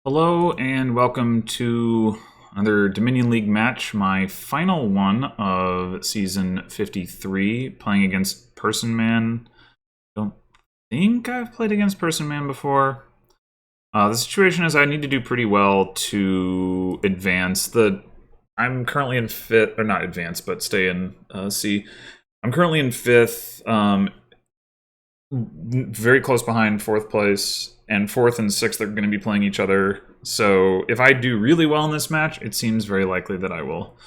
Hello and welcome to another Dominion League match, my final one of season 53, playing against Personman. Don't think I've played against Personman before. The situation is I need to do pretty well to advance. I'm currently in fifth, or not advance, but stay in C. I'm currently in fifth, very close behind fourth place, and fourth and sixth are going to be playing each other. So if I do really well in this match, it seems very likely that I will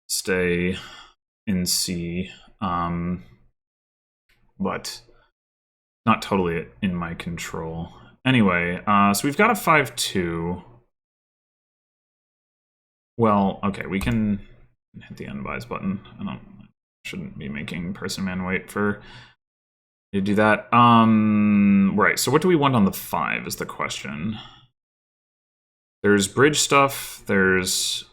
stay in C. But not totally in my control. Anyway, so we've got a 5-2. Well, okay, we can hit the unadvised button. Shouldn't be making Personman wait for to do that. Right, so what do we want on the 5 is the question. There's bridge stuff, there's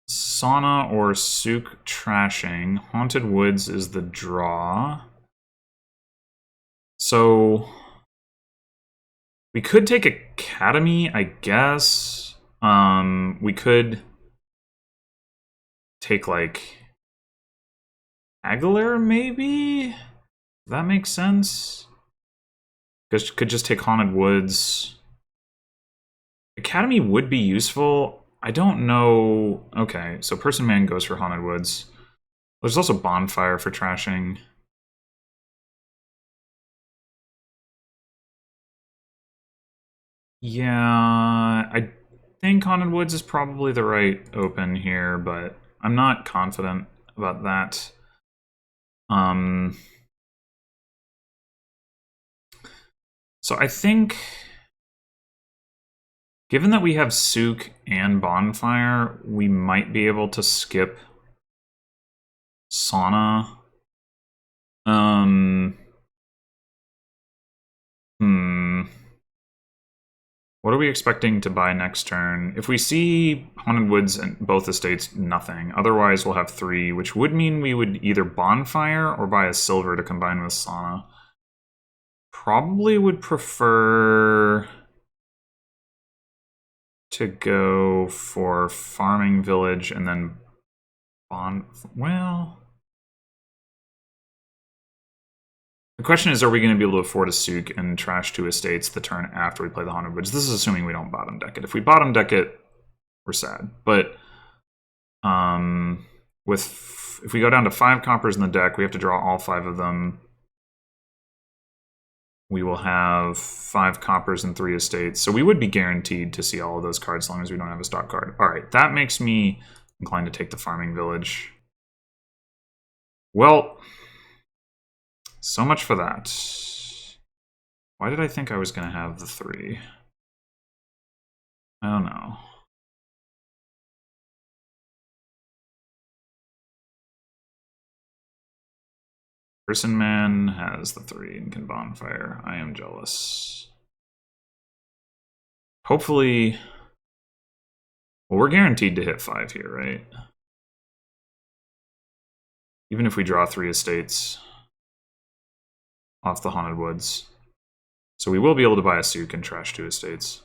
sauna or souk trashing. Haunted Woods is the draw. So we could take Academy, I guess. We could take like Aguilera, maybe? That makes sense. Could just take Haunted Woods. Academy would be useful. I don't know. Okay, so Personman goes for Haunted Woods. There's also Bonfire for trashing. Yeah, I think Haunted Woods is probably the right open here, but I'm not confident about that. So I think, given that we have Souk and Bonfire, we might be able to skip Sauna. What are we expecting to buy next turn? If we see Haunted Woods and both estates, nothing. Otherwise, we'll have 3, which would mean we would either Bonfire or buy a silver to combine with Sauna. Probably would prefer to go for Farming Village and then well, the question is, are we going to be able to afford a Souk and trash 2 estates the turn after we play the Haunted Woods? This is assuming we don't bottom deck it. If we bottom deck it, we're sad. But if we go down to 5 coppers in the deck, we have to draw all 5 of them. We will have 5 coppers and 3 estates. So we would be guaranteed to see all of those cards as long as we don't have a stock card. All right, that makes me inclined to take the Farming Village. Well, so much for that. Why did I think I was going to have the 3? I don't know. Personman has the 3 and can Bonfire. I am jealous. Hopefully, well, we're guaranteed to hit 5 here, right? Even if we draw 3 estates off the Haunted Woods. So we will be able to buy a Souk and trash 2 estates.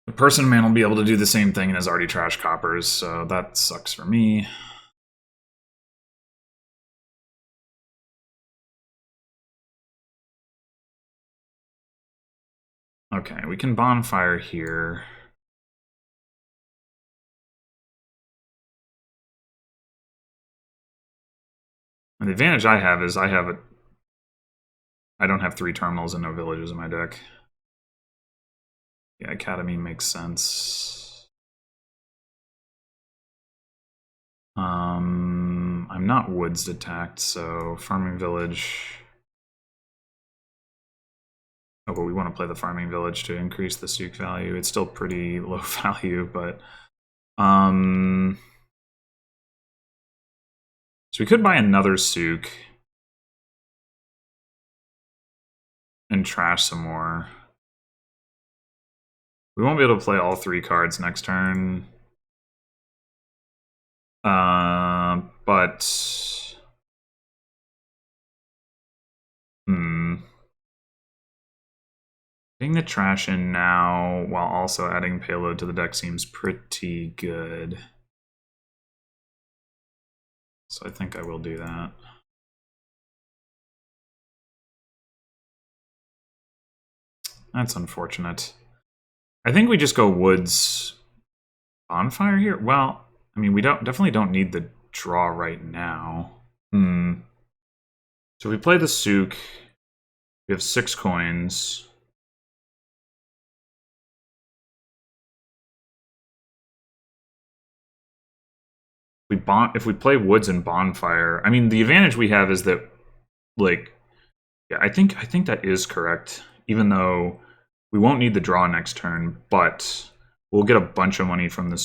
The Personman will be able to do the same thing and has already trashed coppers, so that sucks for me. Okay, we can Bonfire here. And the advantage I have is I don't have 3 terminals and no villages in my deck. Yeah, Academy makes sense. I'm not woods attacked, so Farming Village. Oh, but we want to play the Farming Village to increase the Souk value. It's still pretty low value, but So we could buy another Souk and trash some more. We won't be able to play all 3 cards next turn. But... Getting the trash in now while also adding payload to the deck seems pretty good. So I think I will do that. That's unfortunate. I think we just go Woods Bonfire here. Well, I mean, we definitely don't need the draw right now. So if we play the Souk, we have 6 coins. If we play Woods and Bonfire, I mean, the advantage we have is that, like, yeah, I think that is correct. Even though we won't need the draw next turn, but we'll get a bunch of money from the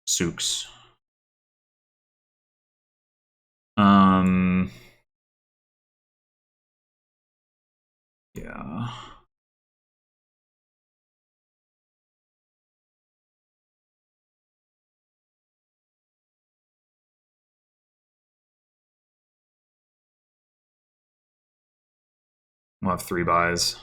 Souks. Yeah. We'll have 3 buys.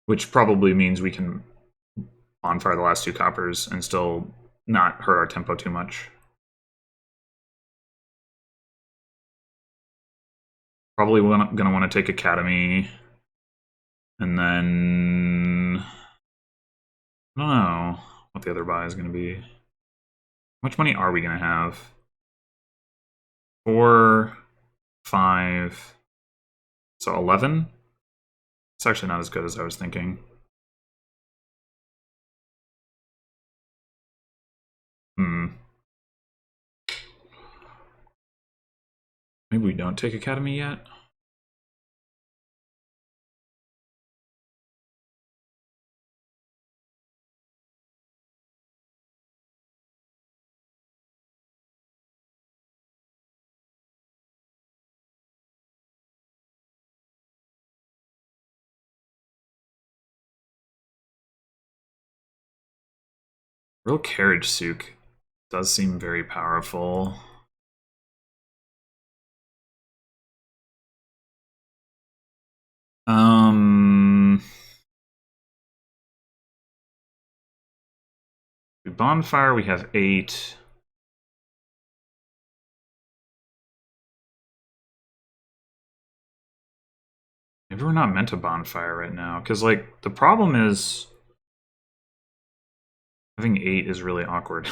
Which probably means we can Bonfire the last 2 coppers and still not hurt our tempo too much. Probably gonna want to take Academy. And then... I don't know what the other buy is going to be. How much money are we going to have? 4, 5... So 11? It's actually not as good as I was thinking. Maybe we don't take Academy yet? Real Carriage Souk does seem very powerful. Bonfire, we have 8. Maybe we're not meant to Bonfire right now, because, like, the problem is having 8 is really awkward.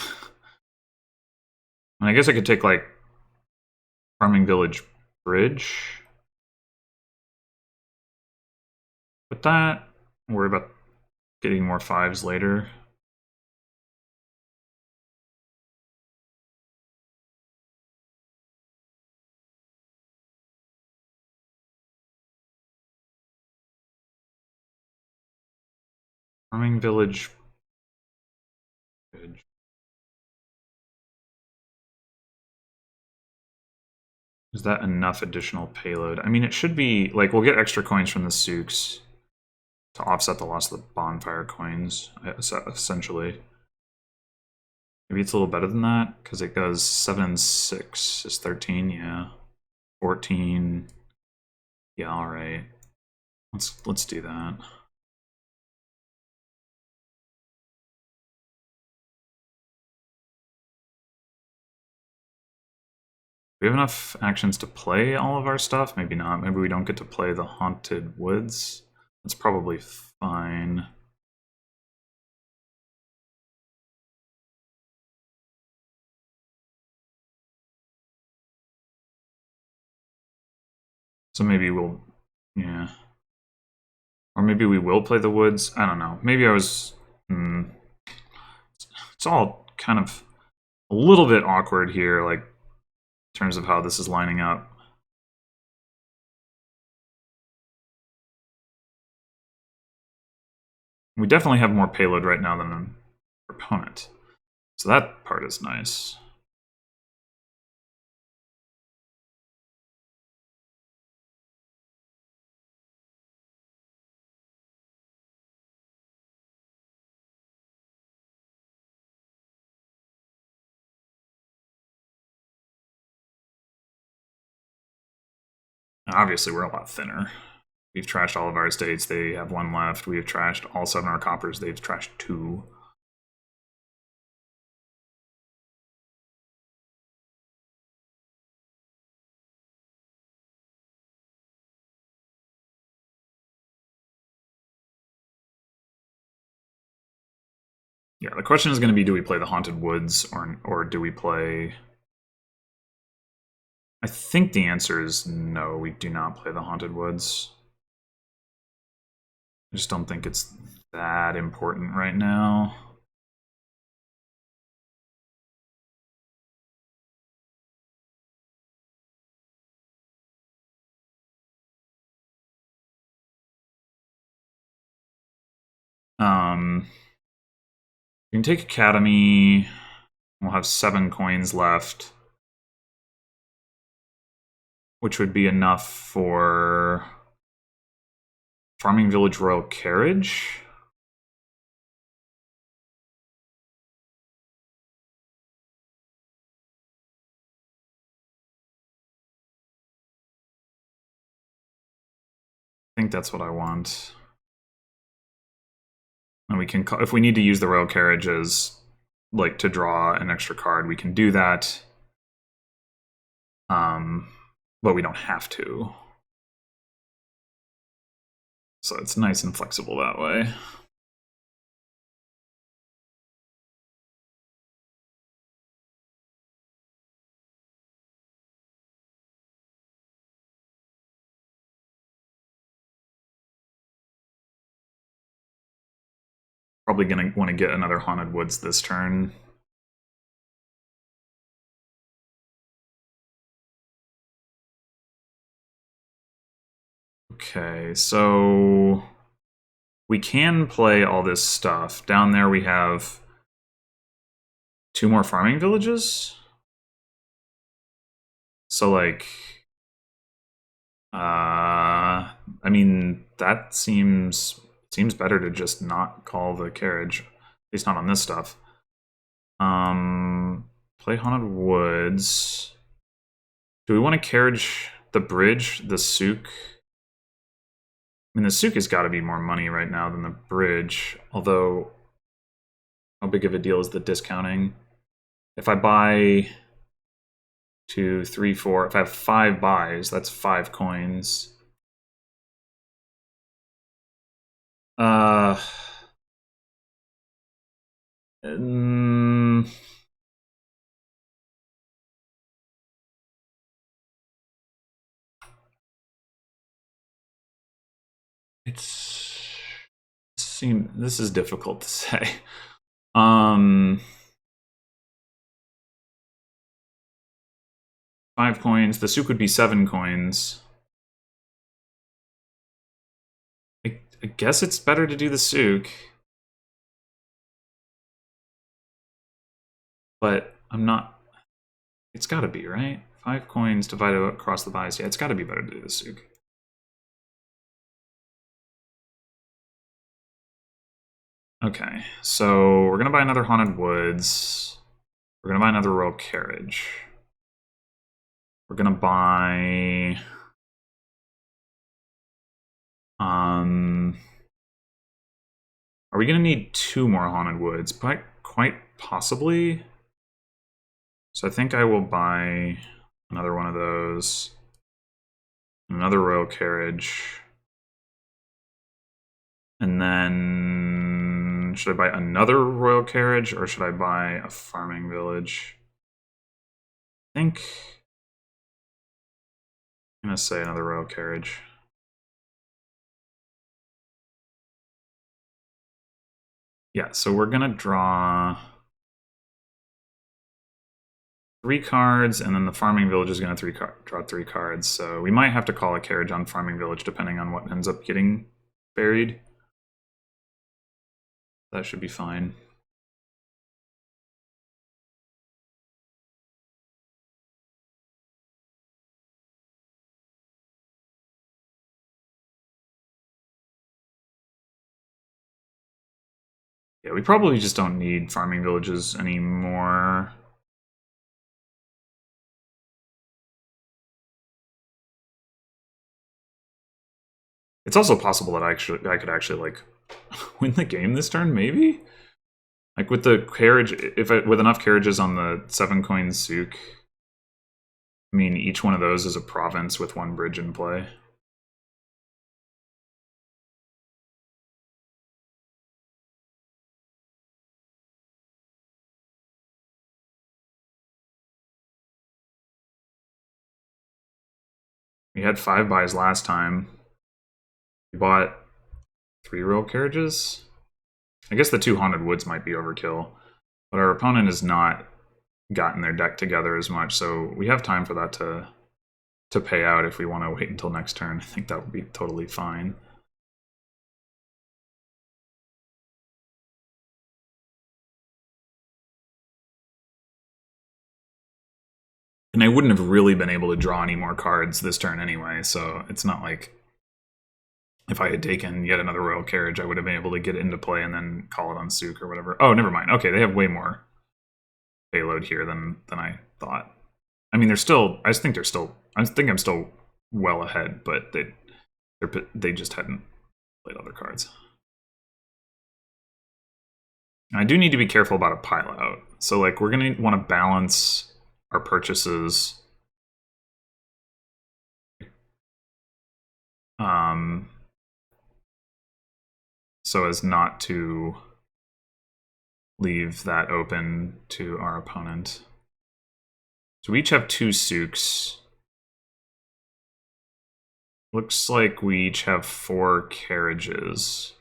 And I guess I could take, like, Farming Village Bridge. But that, I'll worry about getting more 5s later. Farming Village Bridge. Is that enough additional payload? I mean, it should be, like, we'll get extra coins from the Souks to offset the loss of the Bonfire coins, essentially. Maybe it's a little better than that, because it goes 7 and 6 is 13, yeah. 14. Yeah, alright. Let's do that. Do we have enough actions to play all of our stuff? Maybe not. Maybe we don't get to play the Haunted Woods. That's probably fine. So maybe we'll, yeah. Or maybe we will play the woods. I don't know. Maybe I was, it's all kind of a little bit awkward here, like, in terms of how this is lining up. We definitely have more payload right now than an opponent. So that part is nice. Obviously, we're a lot thinner. We've trashed all of our estates. They have one left. We have trashed all 7 of our coppers. They've trashed 2. Yeah, the question is going to be, do we play the Haunted Woods or do we play... I think the answer is no, we do not play the Haunted Woods. I just don't think it's that important right now. We can take Academy. We'll have 7 coins left, which would be enough for Farming Village Royal Carriage. I think that's what I want. And we can, if we need to use the Royal Carriage as, like, to draw an extra card, we can do that. But we don't have to. So it's nice and flexible that way. Probably gonna want to get another Haunted Woods this turn. Okay, so we can play all this stuff. Down there we have 2 more farming villages. So, like, I mean, that seems better to just not call the carriage, at least not on this stuff. Play Haunted Woods. Do we want to carriage the bridge, the Souk? I mean, the Souk has got to be more money right now than the bridge, although how big of a deal is the discounting? If I buy 2, 3, 4, if I have 5 buys, that's 5 coins. This is difficult to say. 5 coins. The Souk would be 7 coins. I guess it's better to do the Souk. But I'm not... It's gotta be, right? 5 coins divided across the buys. Yeah, it's gotta be better to do the Souk. Okay, so we're gonna buy another Haunted Woods. We're gonna buy another Royal Carriage. We're gonna buy... Are we gonna need 2 more Haunted Woods? Quite possibly. So I think I will buy another one of those. Another Royal Carriage. And then... Should I buy another Royal Carriage, or should I buy a Farming Village? I think... I'm going to say another royal carriage. Yeah, so we're going to draw 3 cards, and then the farming village is going to draw 3 cards. So we might have to call a carriage on farming village depending on what ends up getting buried. That should be fine. Yeah, we probably just don't need farming villages anymore. It's also possible that I could actually like win the game this turn, maybe? Like with the carriage, with enough carriages on the 7-coin Souk, I mean, each one of those is a province with 1 bridge in play. We had 5 buys last time. We bought 3 royal carriages. I guess the 2 haunted woods might be overkill, but our opponent has not gotten their deck together as much, so we have time for that to pay out if we want to wait until next turn. I think that would be totally fine. And I wouldn't have really been able to draw any more cards this turn anyway, so it's not like if I had taken yet another royal carriage, I would have been able to get it into play and then call it on Souk or whatever. Oh, never mind. Okay, they have way more payload here than I thought. I mean, I think I'm still well ahead, but they just hadn't played other cards. I do need to be careful about a pile out. So like we're gonna want to balance our purchases. So as not to leave that open to our opponent. So we each have 2 Souks. Looks like we each have 4 carriages.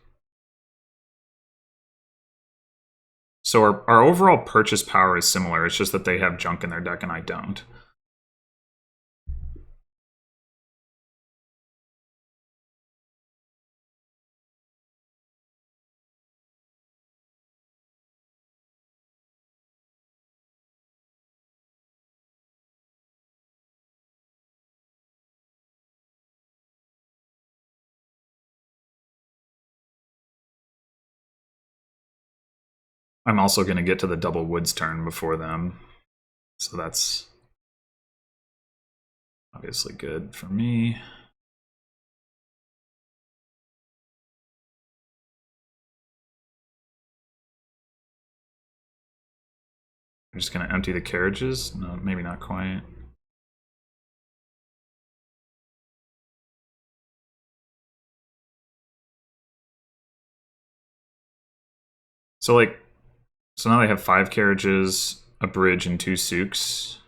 So our overall purchase power is similar, it's just that they have junk in their deck and I don't. I'm also going to get to the double woods turn before them, so that's obviously good for me. I'm just going to empty the carriages. No, maybe not quite. So now they have 5 carriages, a bridge, and 2 Souks.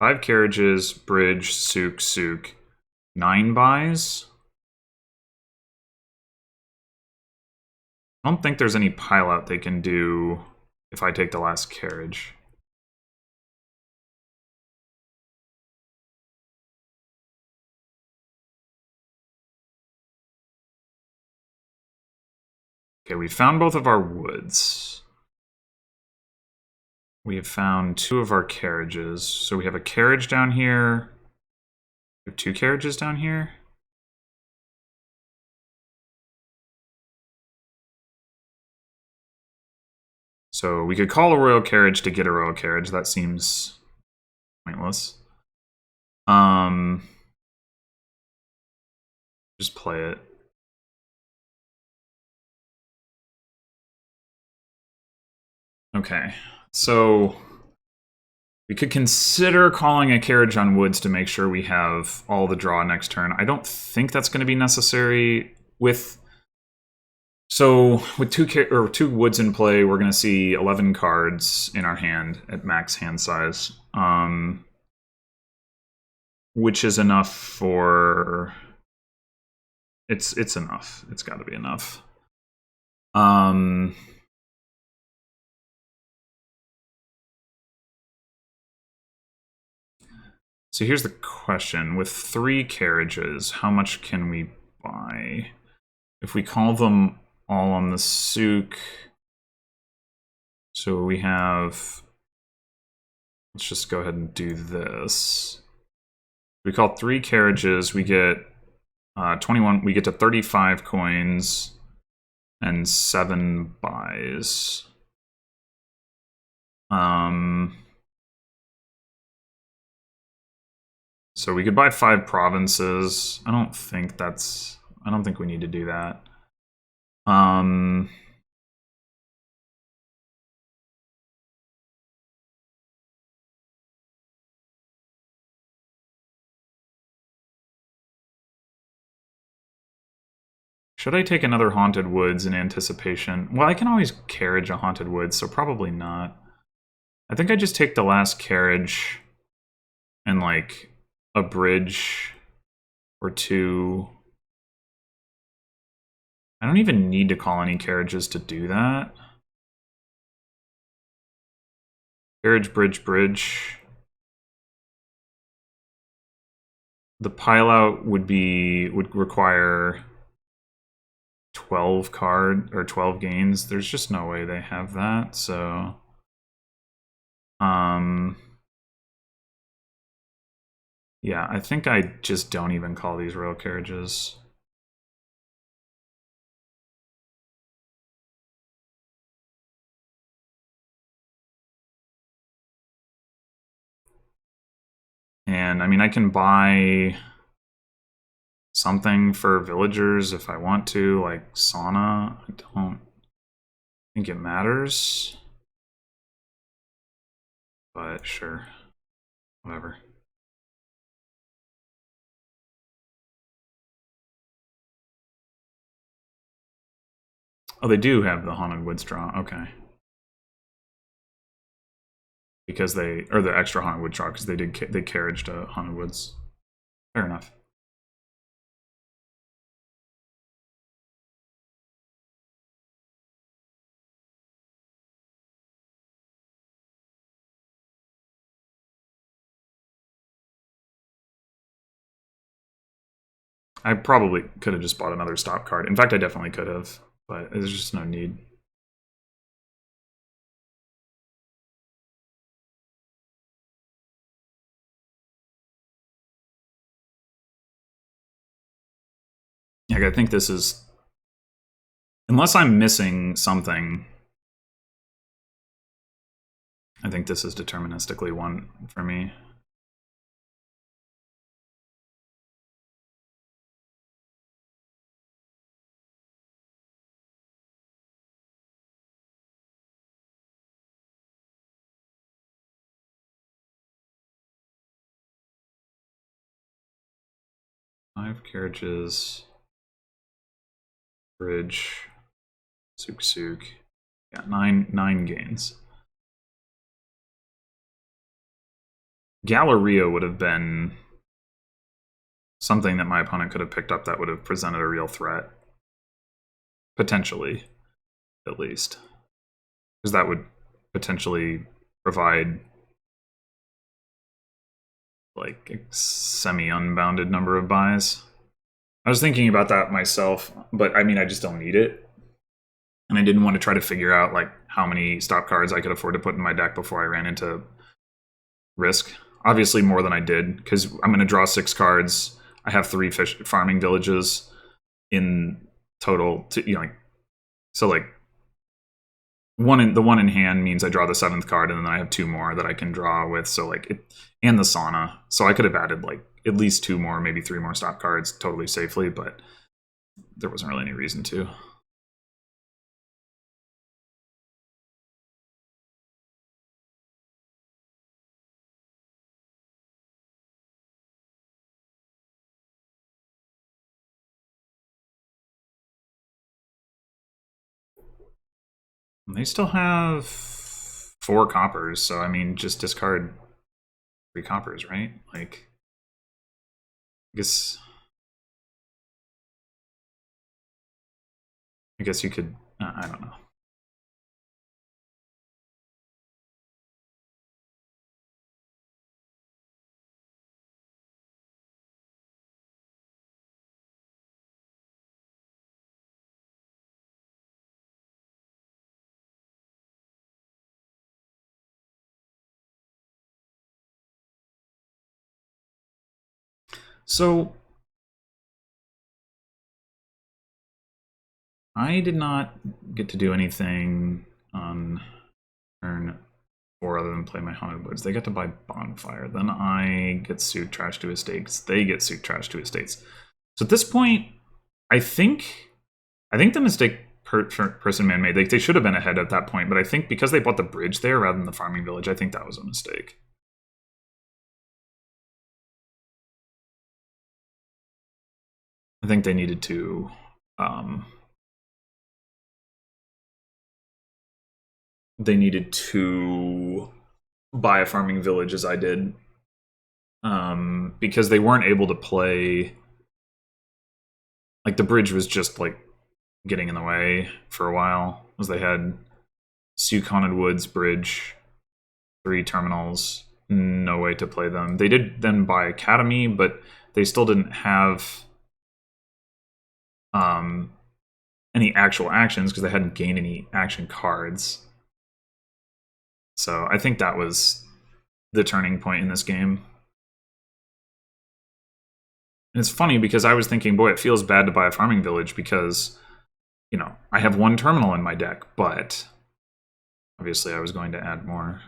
5 carriages, bridge, Souk, 9 buys. I don't think there's any pile out they can do if I take the last carriage. Okay, we found both of our woods. We have found 2 of our carriages. So we have a carriage down here. We have 2 carriages down here. So we could call a royal carriage to get a royal carriage. That seems pointless. Just play it. Okay, so we could consider calling a carriage on woods to make sure we have all the draw next turn. I don't think that's going to be necessary with... So with 2 woods in play, we're going to see 11 cards in our hand at max hand size. which is enough for... It's enough. It's got to be enough. So here's the question. With 3 carriages, how much can we buy? If we call them all on the Souk... So we have... Let's just go ahead and do this. We call 3 carriages, we get 21, we get to 35 coins and 7 buys. So we could buy 5 provinces. I don't think we need to do that. Should I take another Haunted Woods in anticipation? Well, I can always carriage a Haunted Woods, so probably not. I think I just take the last carriage and like a bridge or 2. I don't even need to call any carriages to do that. Carriage, bridge, bridge. The pileout would require 12 gains. There's just no way they have that, so yeah, I think I just don't even call these royal carriages. And I mean, I can buy something for villagers if I want to, like sauna. I don't think it matters, but sure, whatever. Oh, they do have the Haunted Woods draw. Okay. Because they, or the extra Haunted Wood draw, because they carriaged Haunted Woods. Fair enough. I probably could have just bought another stop card. In fact, I definitely could have, but there's just no need. Like, I think this is... Unless I'm missing something, I think this is deterministically one for me. Five carriages, bridge, Souk. Yeah, nine gains. Galleria would have been something that my opponent could have picked up that would have presented a real threat. Potentially, at least. Because that would potentially provide like a semi-unbounded number of buys. I was thinking about that myself, but I mean, I just don't need it. And I didn't want to try to figure out like how many stop cards I could afford to put in my deck before I ran into risk. Obviously more than I did, because I'm going to draw 6 cards. I have 3 fish farming villages in total. So like the one in hand means I draw the 7th card, and then I have 2 more that I can draw with. So like and the sauna. So I could have added like at least 2 more, maybe 3 more stop cards totally safely, but there wasn't really any reason to. They still have 4 coppers, so I mean, just discard 3 coppers, right? Like, I guess you could. I don't know. So I did not get to do anything on turn 4 other than play my Haunted Woods. They get to buy Bonfire. Then I get Souk Trash to Estates. They get Souk Trash to Estates. So at this point, I think the mistake Personman made, they should have been ahead at that point, but I think because they bought the bridge there rather than the farming village, I think that was a mistake. I think they needed to buy a farming village as I did, because they weren't able to play. Like the bridge was just like getting in the way for a while, as they had Souk Haunted Woods Bridge, 3 terminals, no way to play them. They did then buy Academy, but they still didn't have any actual actions because they hadn't gained any action cards. So I think that was the turning point in this game. And it's funny because I was thinking, boy, it feels bad to buy a farming village because, you know, I have 1 terminal in my deck, but obviously I was going to add more.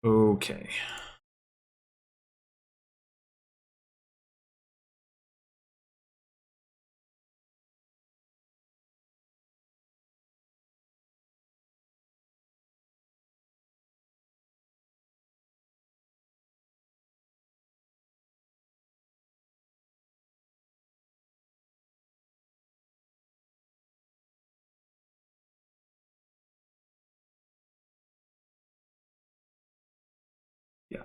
Okay. Yeah.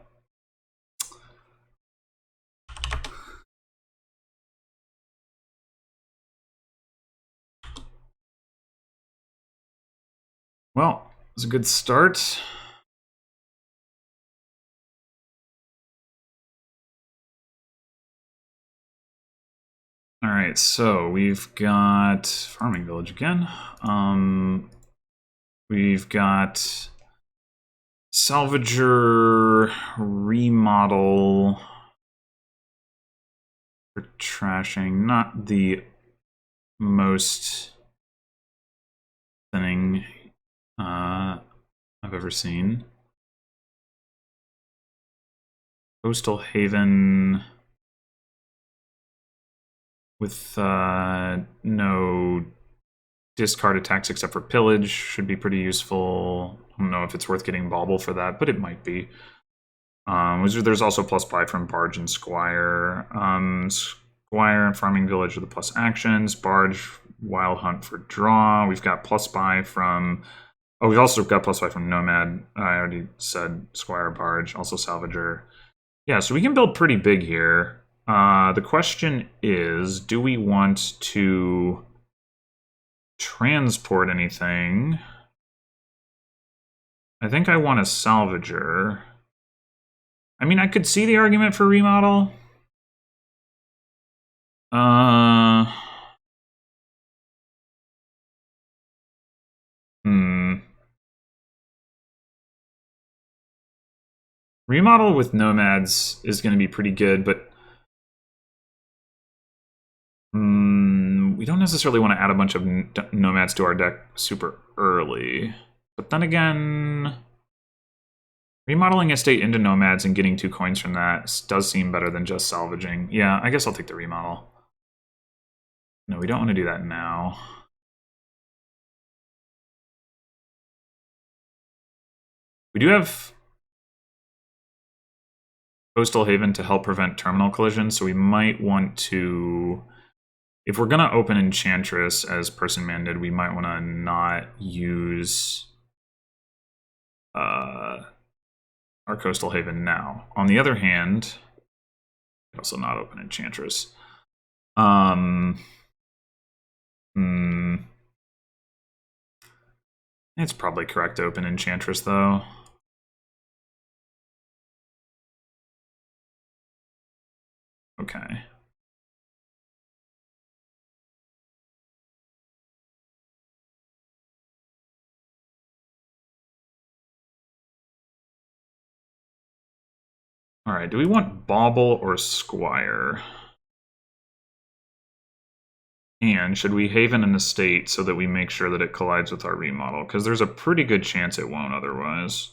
Well, it was a good start. All right, so we've got farming village again. We've got salvager, remodel for trashing. Not the most thinning I've ever seen. Coastal Haven with no discard attacks except for pillage should be pretty useful. I don't know if it's worth getting Bauble for that, but it might be. There's also plus buy from Barge and Squire. Squire and Farming Village are the plus actions. Barge, Wild Hunt for draw. We've got plus buy from... Oh, we've also got plus buy from Nomad. I already said Squire, Barge, also Salvager. Yeah, so we can build pretty big here. The question is, do we want to transport anything? I think I want a Salvager. I mean, I could see the argument for remodel. Remodel with nomads is going to be pretty good, but we don't necessarily want to add a bunch of nomads to our deck super early. But then again, remodeling estate into nomads and getting 2 coins from that does seem better than just salvaging. Yeah, I guess I'll take the remodel. No, we don't want to do that now. We do have Coastal Haven to help prevent terminal collisions, so we might want to... If we're going to open Enchantress, as Personman did, we might want to not use our Coastal Haven now. On the other hand, also not open Enchantress. It's probably correct to open Enchantress, though. Okay. All right, do we want Bauble or Squire? And should we Haven an estate so that we make sure that it collides with our remodel? Because there's a pretty good chance it won't otherwise.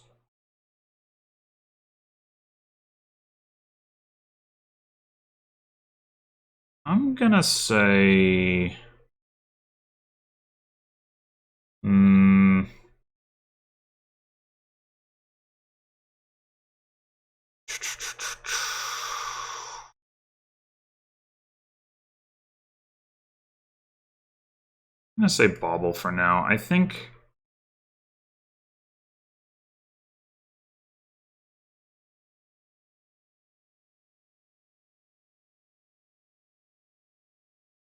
I'm gonna say... I'm gonna say Bauble for now. I think...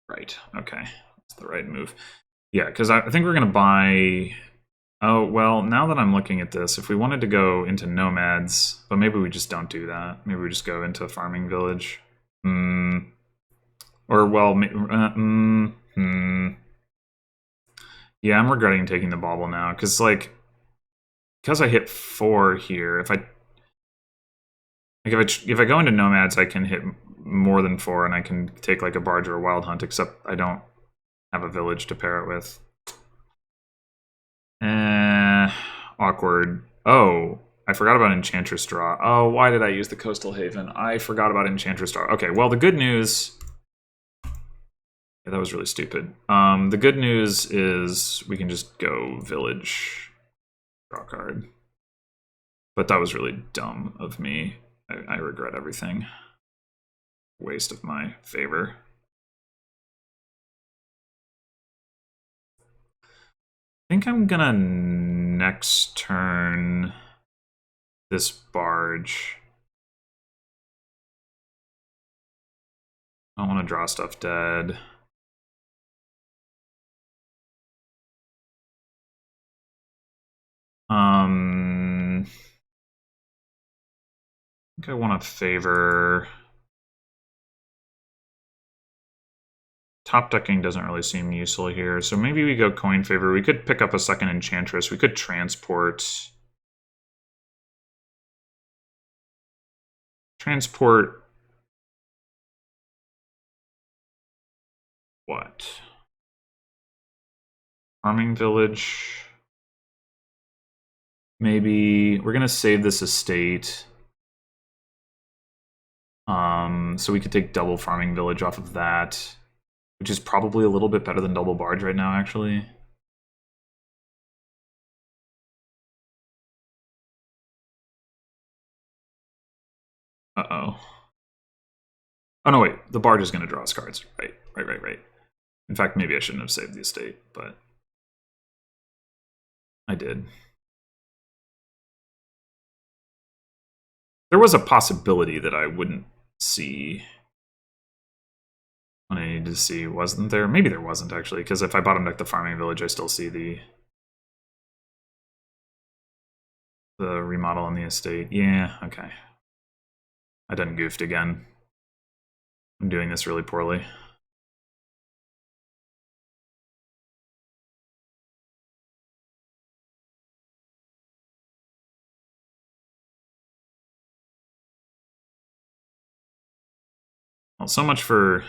Right, okay. That's the right move. Yeah, because I think we're gonna buy... Oh, well, now that I'm looking at this, if we wanted to go into Nomads, but maybe we just don't do that. Maybe we just go into Farming Village. Or, well, yeah, I'm regretting taking the Bauble now, because, like, because I hit 4 here, if I go into Nomads, I can hit more than 4, and I can take, like, a Barge or a Wild Hunt, except I don't have a village to pair it with. Awkward. Oh, I forgot about Enchantress Draw. Oh, why did I use the Coastal Haven? I forgot about Enchantress Draw. Okay, well, the good news... Yeah, that was really stupid. The good news is we can just go Village, draw card. But that was really dumb of me. I regret everything. Waste of my favor. I think I'm gonna next turn this Barge. I don't want to draw stuff dead. I think I want to favor... Top decking doesn't really seem useful here, so maybe we go coin favor. We could pick up a second Enchantress. We could transport... What? Farming Village... Maybe we're gonna save this estate. So we could take double Farming Village off of that, which is probably a little bit better than double Barge right now, actually. Uh-oh. Oh, no, wait. The Barge is going to draw us cards. Right. In fact, maybe I shouldn't have saved the estate, but I did. There was a possibility that I wouldn't see what I needed to see, wasn't there? Maybe there wasn't, actually, because if I bottom deck the Farming Village, I still see the remodel on the estate. Yeah, okay. I done goofed again. I'm doing this really poorly. Well, so much for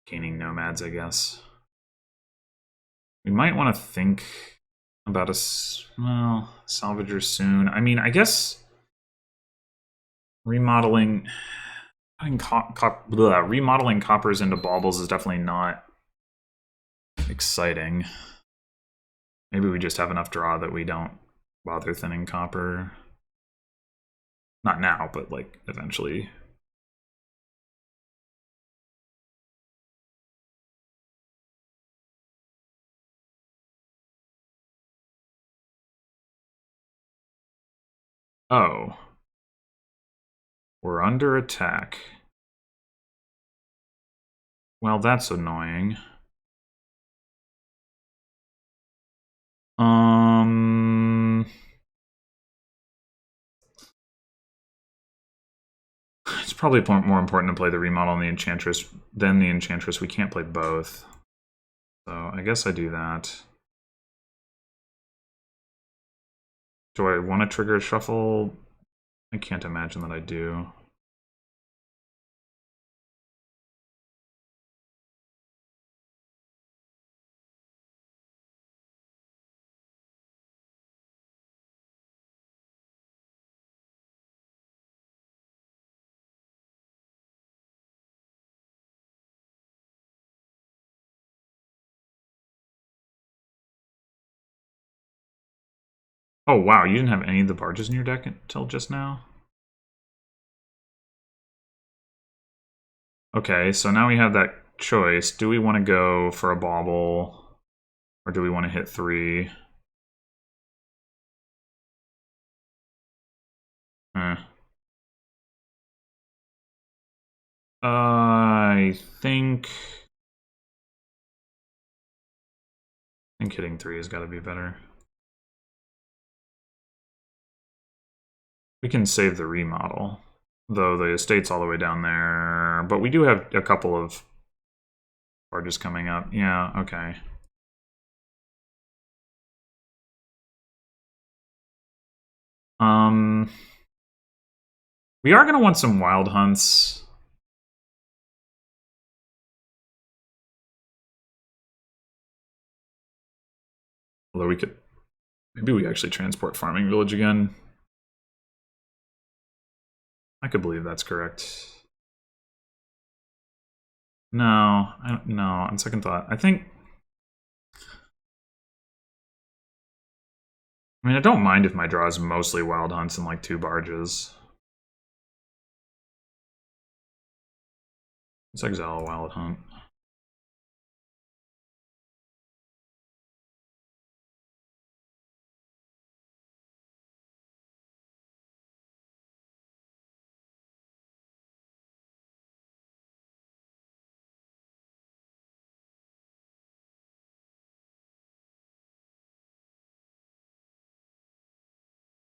gaining Nomads, I guess. We might want to think about Salvager soon. I mean, I guess remodeling Coppers into Baubles is definitely not exciting. Maybe we just have enough draw that we don't bother thinning copper. Not now, but like eventually. Oh. We're under attack. Well, that's annoying. It's probably more important to play the remodel and the Enchantress than the Enchantress. We can't play both. So I guess I do that. Do I want to trigger a shuffle? I can't imagine that I do. Oh, wow, you didn't have any of the barges in your deck until just now? Okay, so now we have that choice. Do we want to go for a bauble? Or do we want to hit 3? Eh. I think hitting 3 has got to be better. We can save the remodel, though the estate's all the way down there. But we do have a couple of barges coming up. Yeah, okay. We are going to want some wild hunts. Although we could... Maybe we actually transport Farming Village again. I could believe that's correct. No, no, on second thought. I think... I mean, I don't mind if my draw is mostly wild hunts and like 2 barges. Let's exile a wild hunt.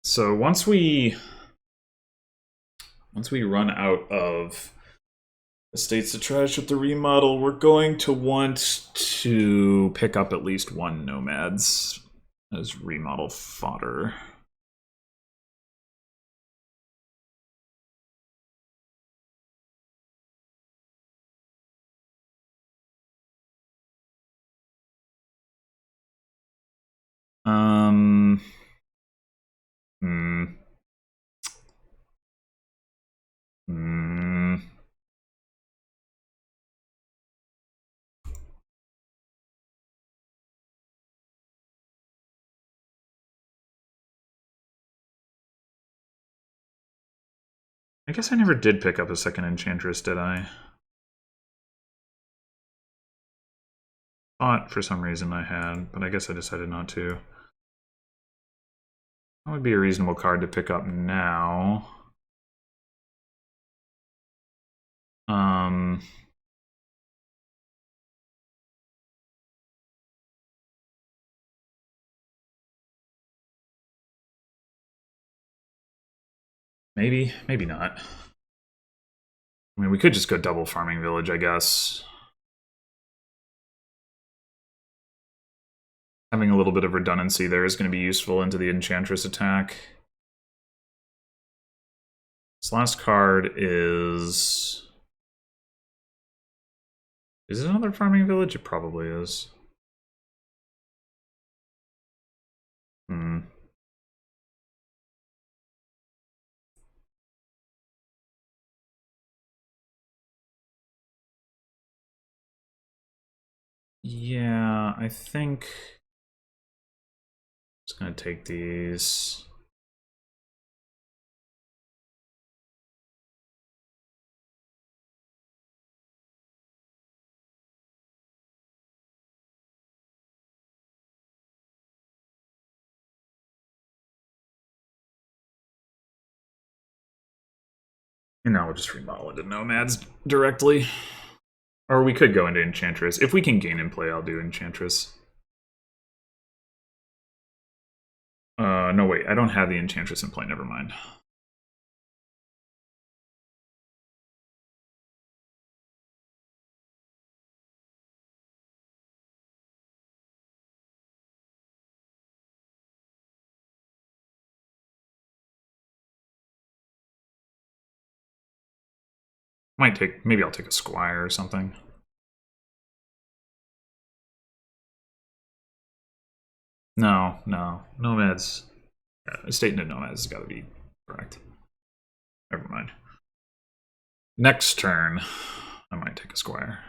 So once we run out of estates to trash with the remodel, we're going to want to pick up at least 1 nomads as remodel fodder. Hmm. Hmm. I guess I never did pick up a second Enchantress, did I? Thought for some reason I had, but I guess I decided not to. That would be a reasonable card to pick up now. Maybe, maybe not. I mean, we could just go double Farming Village, I guess. Having a little bit of redundancy there is going to be useful into the Enchantress attack. This last card is... Is it another Farming Village? It probably is. Hmm. Yeah, I think... Just gonna take these. And now we'll just remodel into nomads directly. Or we could go into Enchantress. If we can gain in play, I'll do Enchantress. No, wait. I don't have the Enchantress in play. Never mind. Might take... Maybe I'll take a Squire or something. No. Nomads... Estate into Nomads has got to be correct. Never mind. Next turn, I might take a Squire.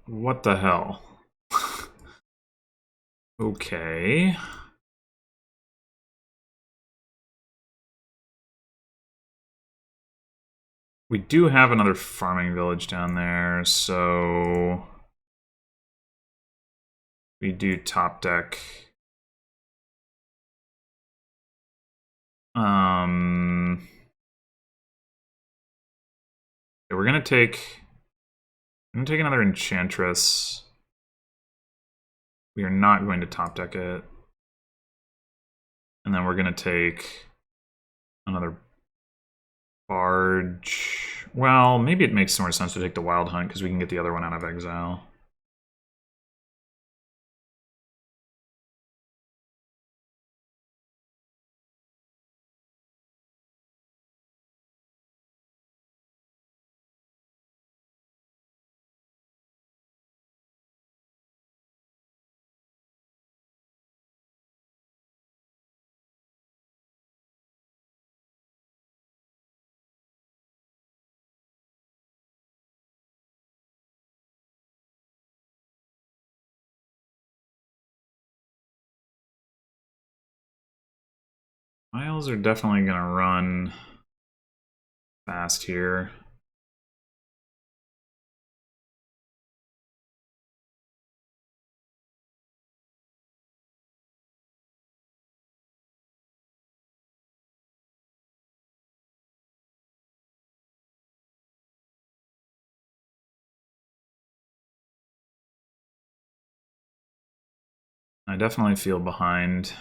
What the hell? Okay. We do have another farming village down there, so we do top deck. We're gonna take another Enchantress. We are not going to top deck it. And then we're gonna take another Barge. Well, maybe it makes more sense to take the Wild Hunt because we can get the other one out of exile. Miles are definitely going to run fast here. I definitely feel behind.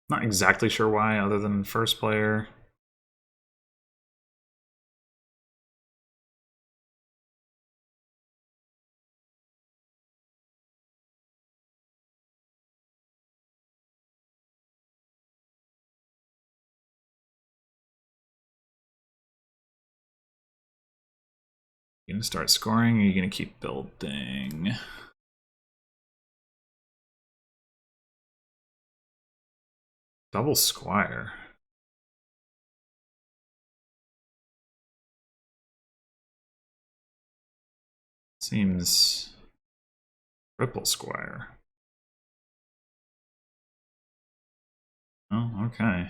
Not exactly sure why, other than first player. You gonna start scoring, or are you gonna keep building? Double Squire. Seems triple Squire. Oh, okay.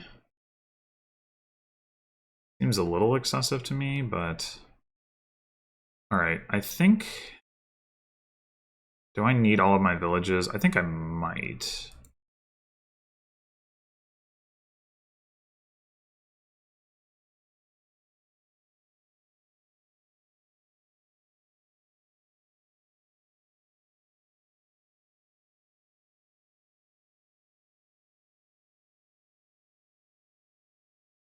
Seems a little excessive to me, but... Alright, I think... Do I need all of my villages? I think I might.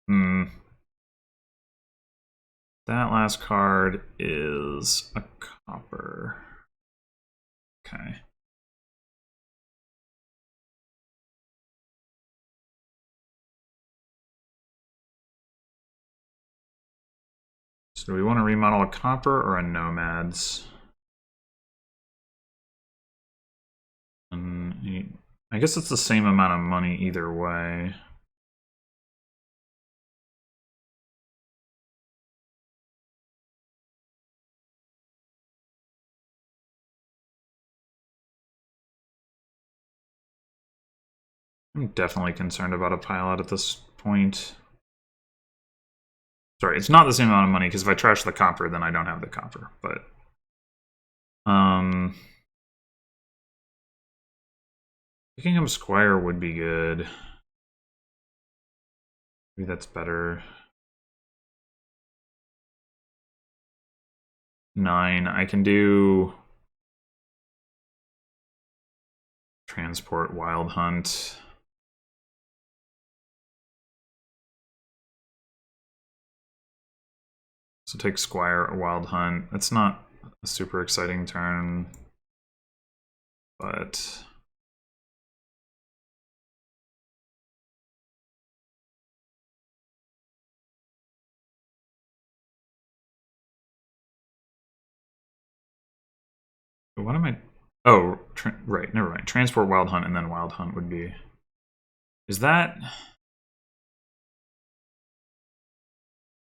Hmm. That last card is a copper. Okay. So do we want to remodel a copper or a nomads? And I guess it's the same amount of money either way. I'm definitely concerned about a pilot at this point. Sorry, it's not the same amount of money, because if I trash the copper, then I don't have the copper. But picking up a squire would be good. Maybe that's better. 9. I can do transport, wild hunt. So take squire or wild hunt. That's not a super exciting turn, but what am I? Oh, right. Never mind. Transport, wild hunt, and then wild hunt would be. Is that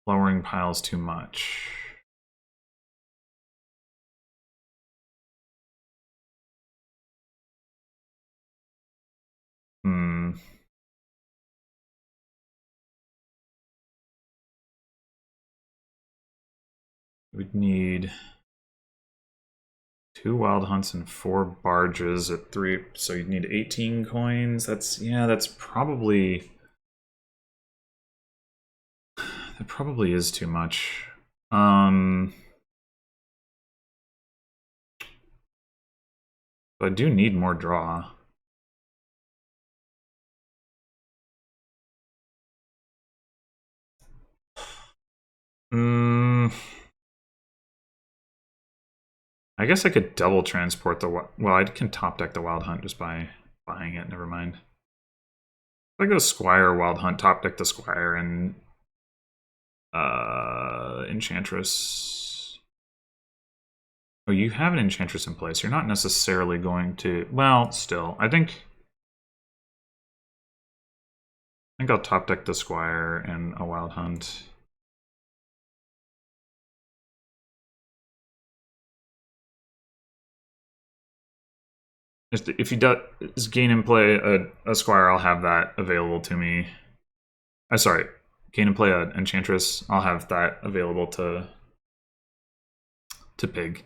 lowering piles too much? Hmm. We'd need 2 wild hunts and 4 barges at 3. So you'd need 18 coins. That's probably. That probably is too much. But I do need more draw. I guess I could double transport the... Well, I can top deck the wild hunt just by buying it. Never mind. If I go squire, wild hunt, top deck the squire, and enchantress. Oh, you have an enchantress in place. You're not necessarily going to... Well, still, I think I'll top deck the squire and a wild hunt. If he does gain and play a squire, I'll have that available to me. Sorry, gain and play an enchantress. I'll have that available to pig.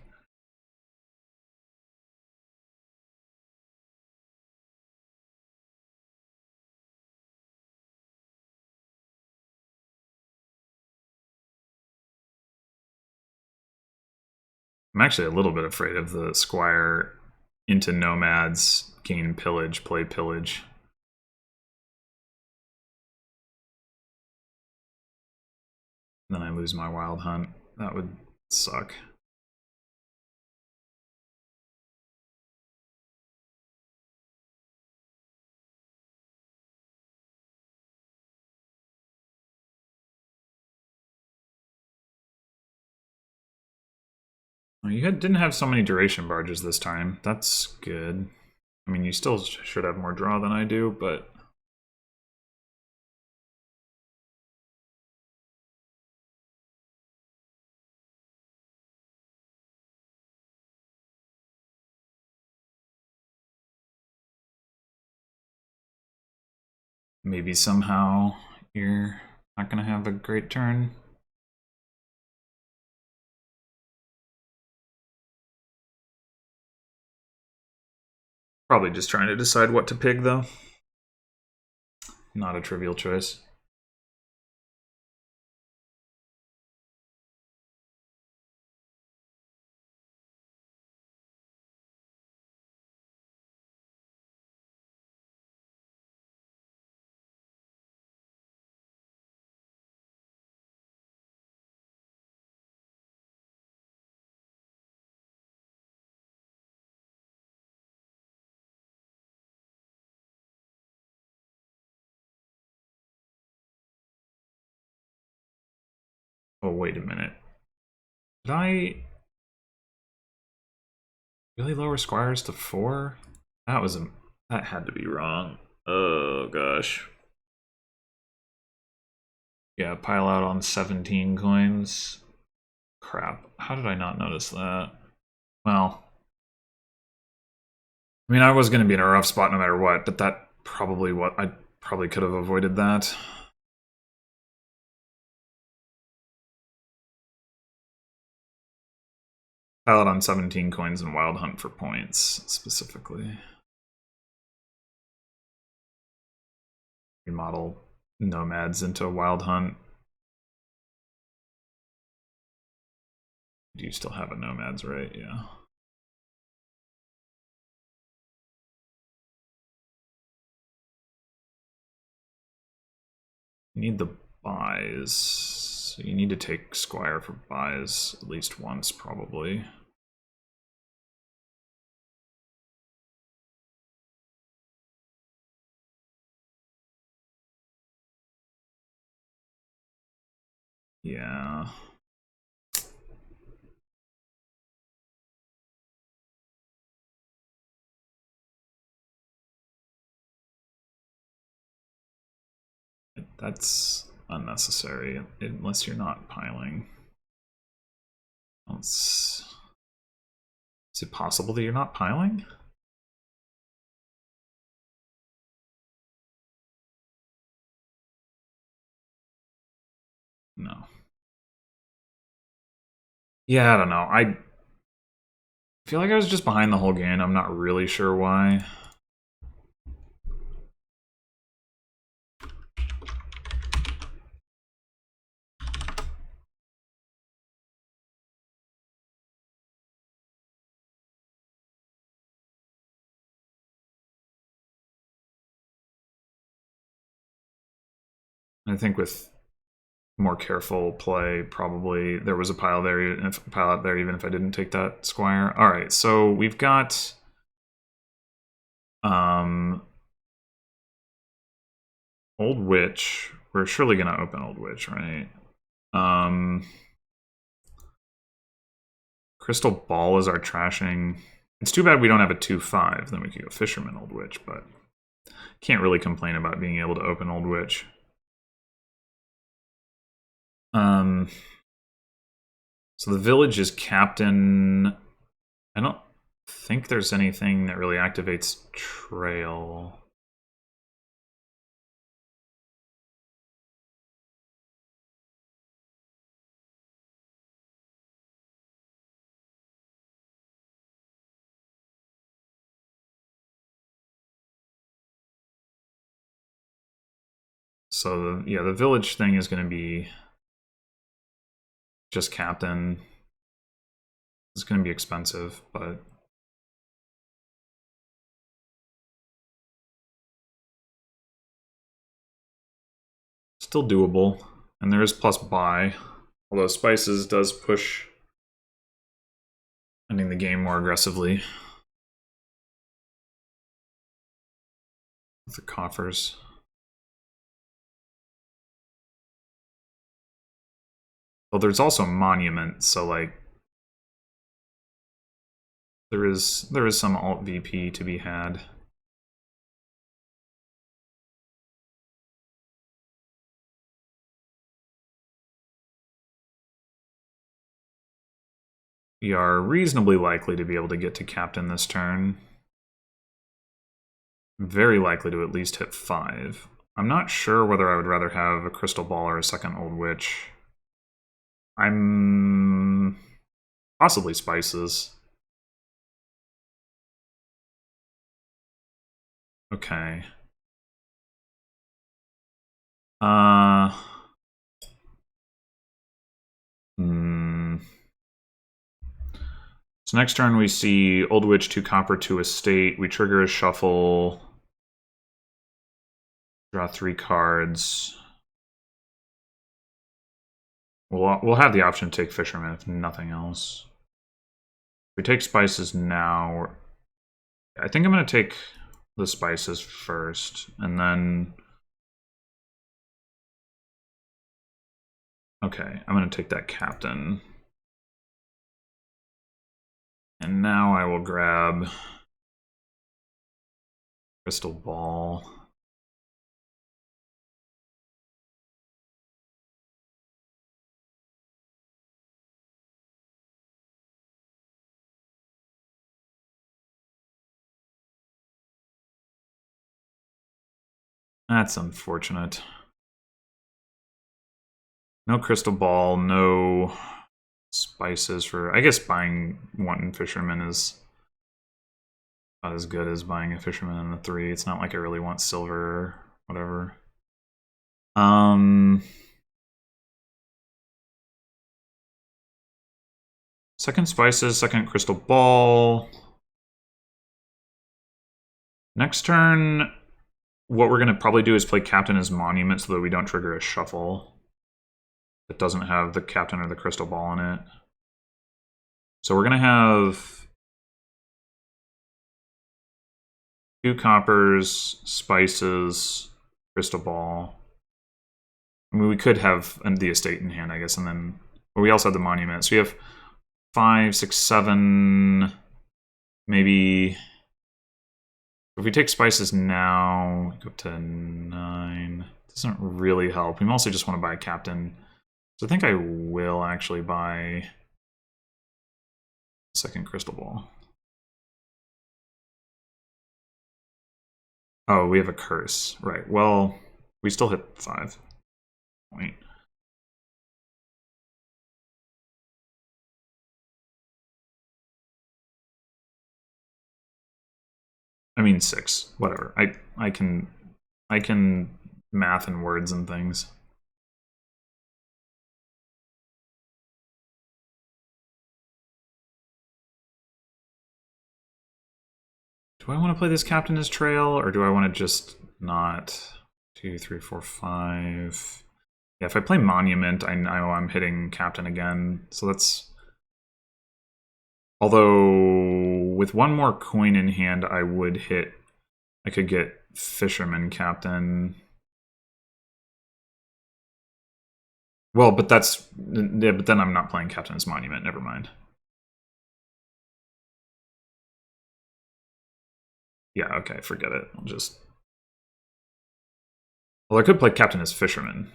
I'm actually a little bit afraid of the squire into nomads, gain pillage, play pillage. Then I lose my wild hunt. That would suck. Well, you didn't have so many duration barges this time. That's good. I mean, you still should have more draw than I do, but... maybe somehow you're not going to have a great turn. Probably just trying to decide what to pick, though. Not a trivial choice. Oh, wait a minute. Did I really lower squires to 4? That had to be wrong. Oh gosh. Yeah, pile out on 17 coins. Crap. How did I not notice that? Well, I mean, I was going to be in a rough spot no matter what, but I probably could have avoided that. Pile out on 17 coins and Wild Hunt for points, specifically. Remodel nomads into a Wild Hunt. Do you still have a nomads, right? Yeah. You need the buys. So you need to take Squire for buys at least once, probably. Yeah. That's unnecessary, unless you're not piling. Is it possible that you're not piling? No. Yeah, I don't know. I feel like I was just behind the whole game. I'm not really sure why. I think with more careful play, probably there was a pile there, pile out there, even if I didn't take that Squire. All right, so we've got Old Witch. We're surely gonna open Old Witch, right? Crystal Ball is our trashing. It's too bad we don't have a 2/5. Then we could go Fisherman Old Witch, but can't really complain about being able to open Old Witch. So the village is captain. I don't think there's anything that really activates trail. So yeah, the village thing is going to be just captain. It's going to be expensive, but still doable. And there is plus buy, although Spices does push ending the game more aggressively with the coffers. Well, there's also Monument, so like there is some alt VP to be had. We are reasonably likely to be able to get to captain this turn. Very likely to at least hit 5. I'm not sure whether I would rather have a crystal ball or a second old witch. I'm possibly spices. Okay. Uh. Hmm. So next turn we see Old Witch, 2 copper, 2 estate. We trigger a shuffle. Draw 3 cards. We'll have the option to take Fisherman if nothing else. If we take spices now, I think I'm going to take the spices first, and then... Okay, I'm going to take that captain. And now I will grab crystal ball. That's unfortunate. No crystal ball, no spices for... I guess buying one fisherman is not as good as buying a fisherman in the 3. It's not like I really want silver or whatever. Second spices, second crystal ball. Next turn, what we're going to probably do is play captain as monument so that we don't trigger a shuffle that doesn't have the captain or the crystal ball in it. So we're going to have 2 coppers, spices, crystal ball. I mean, we could have the estate in hand, I guess, and then... But we also have the monument. So we have 5, 6, 7, maybe... If we take spices now, go up to 9. Doesn't really help. We mostly just want to buy a captain. So I think I will actually buy a second crystal ball. Oh, we have a curse. Right. Well, we still hit 5. Wait. I mean 6. Whatever. I can math in words and things. Do I want to play this captain as trail, or do I want to just not? 2, 3, 4, 5. Yeah, if I play monument, I know I'm hitting captain again. So that's... Although, with one more coin in hand, I would hit... I could get fisherman captain. Well, but that's... Yeah, but then I'm not playing captain as monument. Never mind. Yeah, okay, forget it. I'll just... Well, I could play captain as fisherman.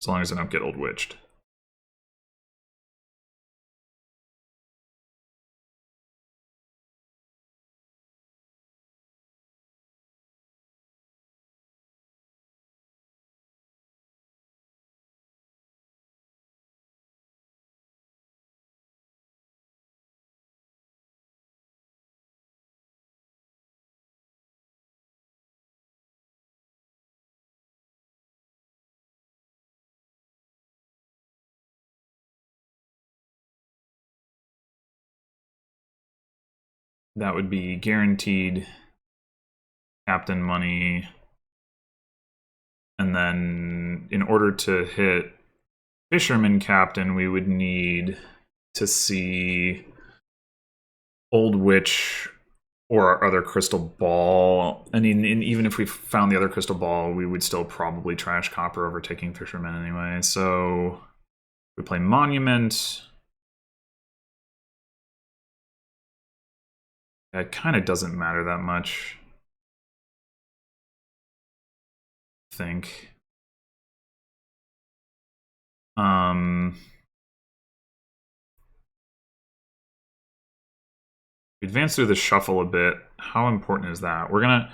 As long as I don't get old witched. That would be guaranteed captain money. And then in order to hit fisherman captain, we would need to see old witch or our other crystal ball. And even if we found the other crystal ball, we would still probably trash copper over taking fisherman anyway. So we play monument. It kind of doesn't matter that much, I think. We advance through the shuffle a bit. How important is that? We're gonna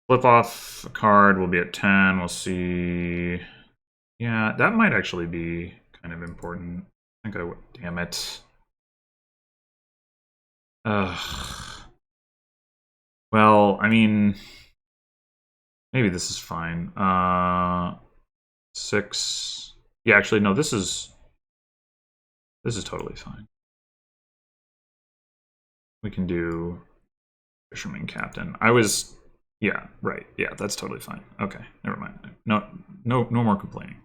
Flip off a card, we'll be at 10, we'll see... Yeah, that might actually be kind of important. I think I would... Damn it. Ugh. Well, I mean... Maybe this is fine. 6... Yeah, actually, no, this is totally fine. We can do Fisherman Captain. I was... Yeah, right. Yeah, that's totally fine. Okay, never mind. No more complaining.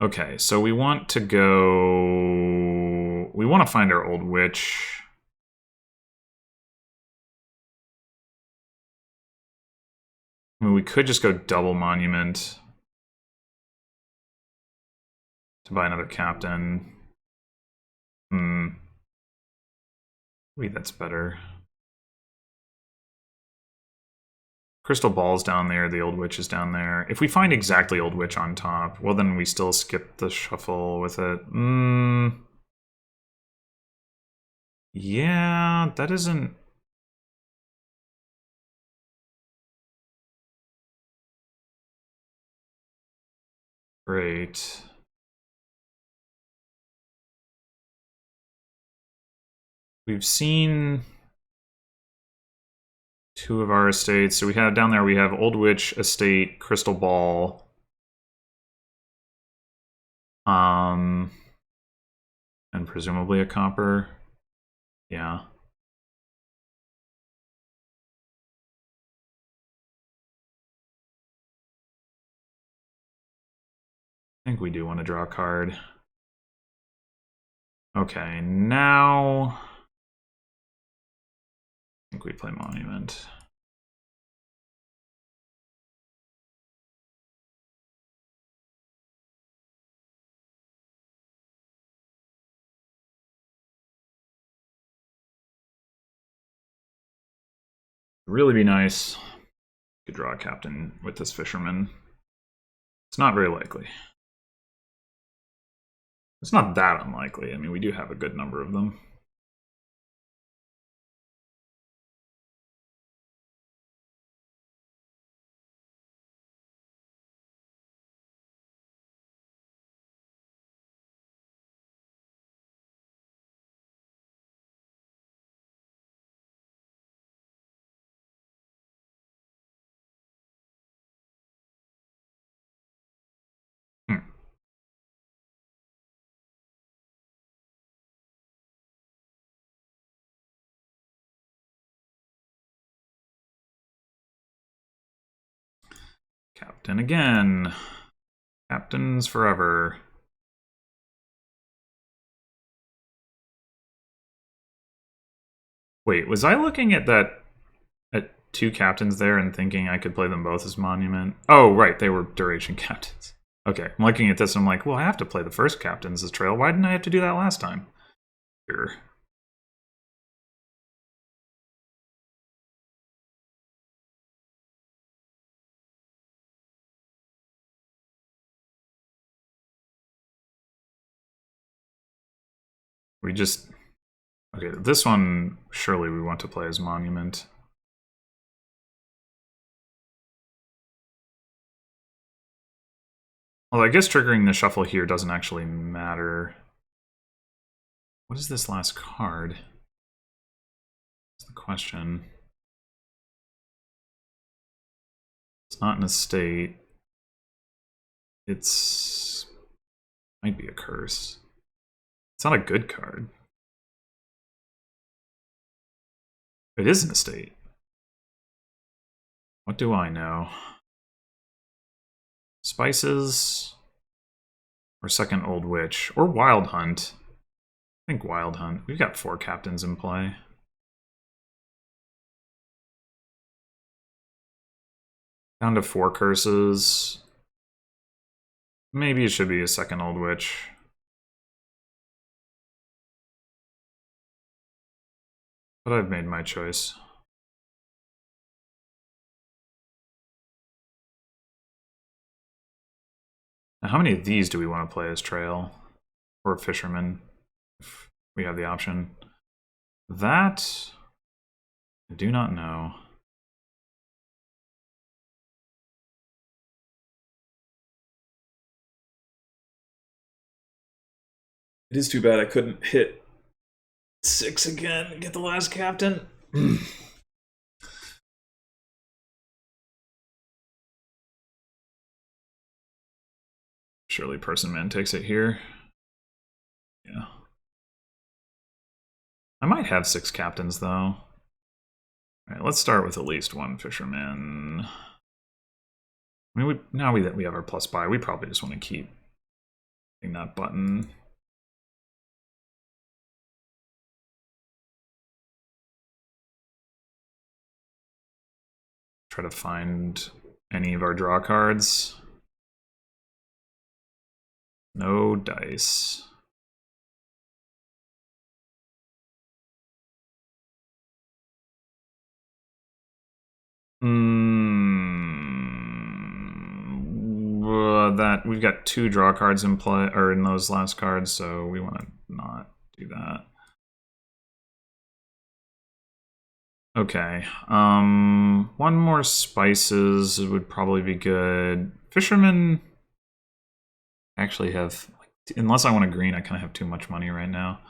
Okay, so we want to go... We want to find our old witch. I mean, we could just go double monument to buy another captain. Maybe that's better. Crystal Ball's down there, the Old Witch is down there. If we find exactly Old Witch on top, well then we still skip the shuffle with it. Yeah, that isn't... great. We've seen... 2 of our estates. So we have down there, we have Old Witch, Estate, Crystal Ball. And presumably a copper. Yeah. I think we do want to draw a card. Okay, now... I think we play Monument. Really be nice. Could draw a captain with this Fisherman. It's not very likely. It's not that unlikely. I mean, we do have a good number of them. Captain again. Captains forever. Wait, was I looking at that at 2 captains there and thinking I could play them both as Monument? Oh, right, they were duration captains. Okay, I'm looking at this and I'm like, well, I have to play the first captains as Trail. Why didn't I have to do that last time? Sure. We just... Okay, this one, surely we want to play as Monument. Well, I guess triggering the shuffle here doesn't actually matter. What is this last card? That's the question. It's not an estate. It's... might be a curse. It's not a good card. It is an estate. What do I know? Spices, or second Old Witch, or Wild Hunt. I think Wild Hunt. We've got 4 captains in play. Down to 4 curses. Maybe it should be a second Old Witch. But I've made my choice. Now, how many of these do we want to play as Trail? Or Fisherman, if we have the option? That I do not know. It is too bad I couldn't hit 6 again and get the last captain. Surely Personman takes it here. Yeah. I might have 6 captains, though. Alright, let's start with at least one fisherman. I mean, now we have our plus buy, we probably just want to keep hitting that button. Try to find any of our draw cards. No dice. That we've got 2 draw cards in play, or in those last cards, so we want to not do that. Okay. One more spices would probably be good. Fishermen actually have, unless I want a green, I kind of have too much money right now.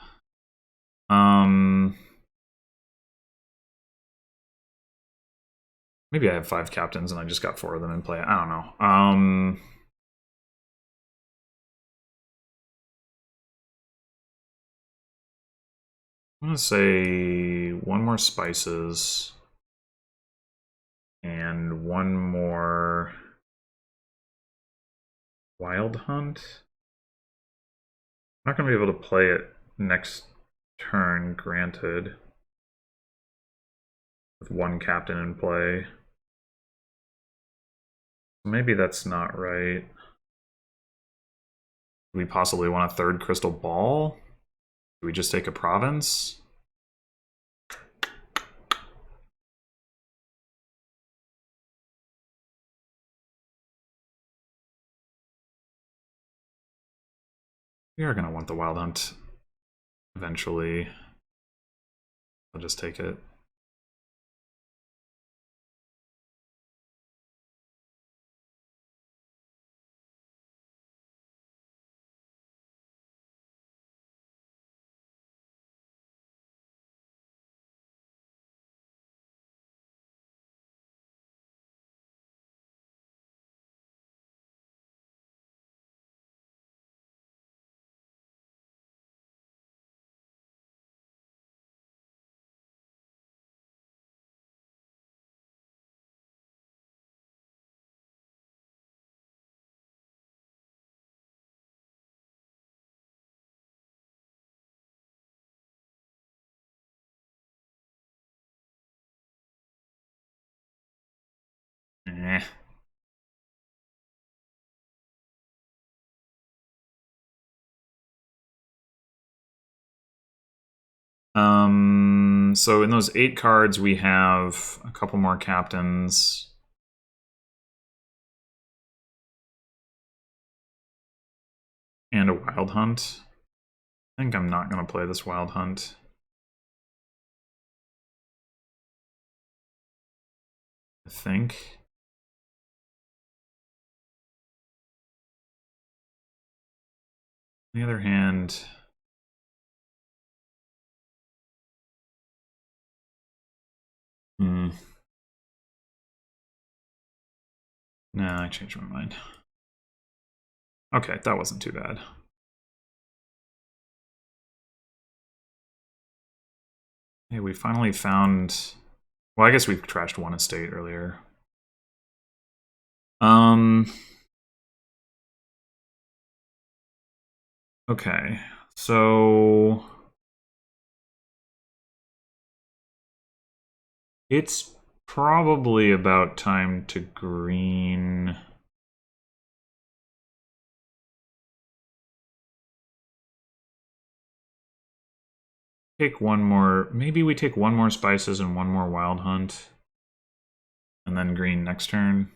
Maybe I have 5 captains and I just got 4 of them in play. I don't know. I'm gonna say 1 more spices and 1 more wild hunt. I'm not gonna be able to play it next turn, granted, with 1 captain in play. Maybe that's not right. Do we possibly want a 3rd crystal ball? Do we just take a province? We are going to want the wild hunt eventually. I'll just take it. Eh. So in those 8 cards, we have a couple more captains. And a wild hunt. I think I'm not going to play this wild hunt. I think. On the other hand, no, I changed my mind. Okay, that wasn't too bad. Hey, we finally found... Well, I guess we've trashed 1 estate earlier. Okay, so... It's probably about time to green... Take 1 more... Maybe we take 1 more spices and 1 more wild hunt. And then green next turn.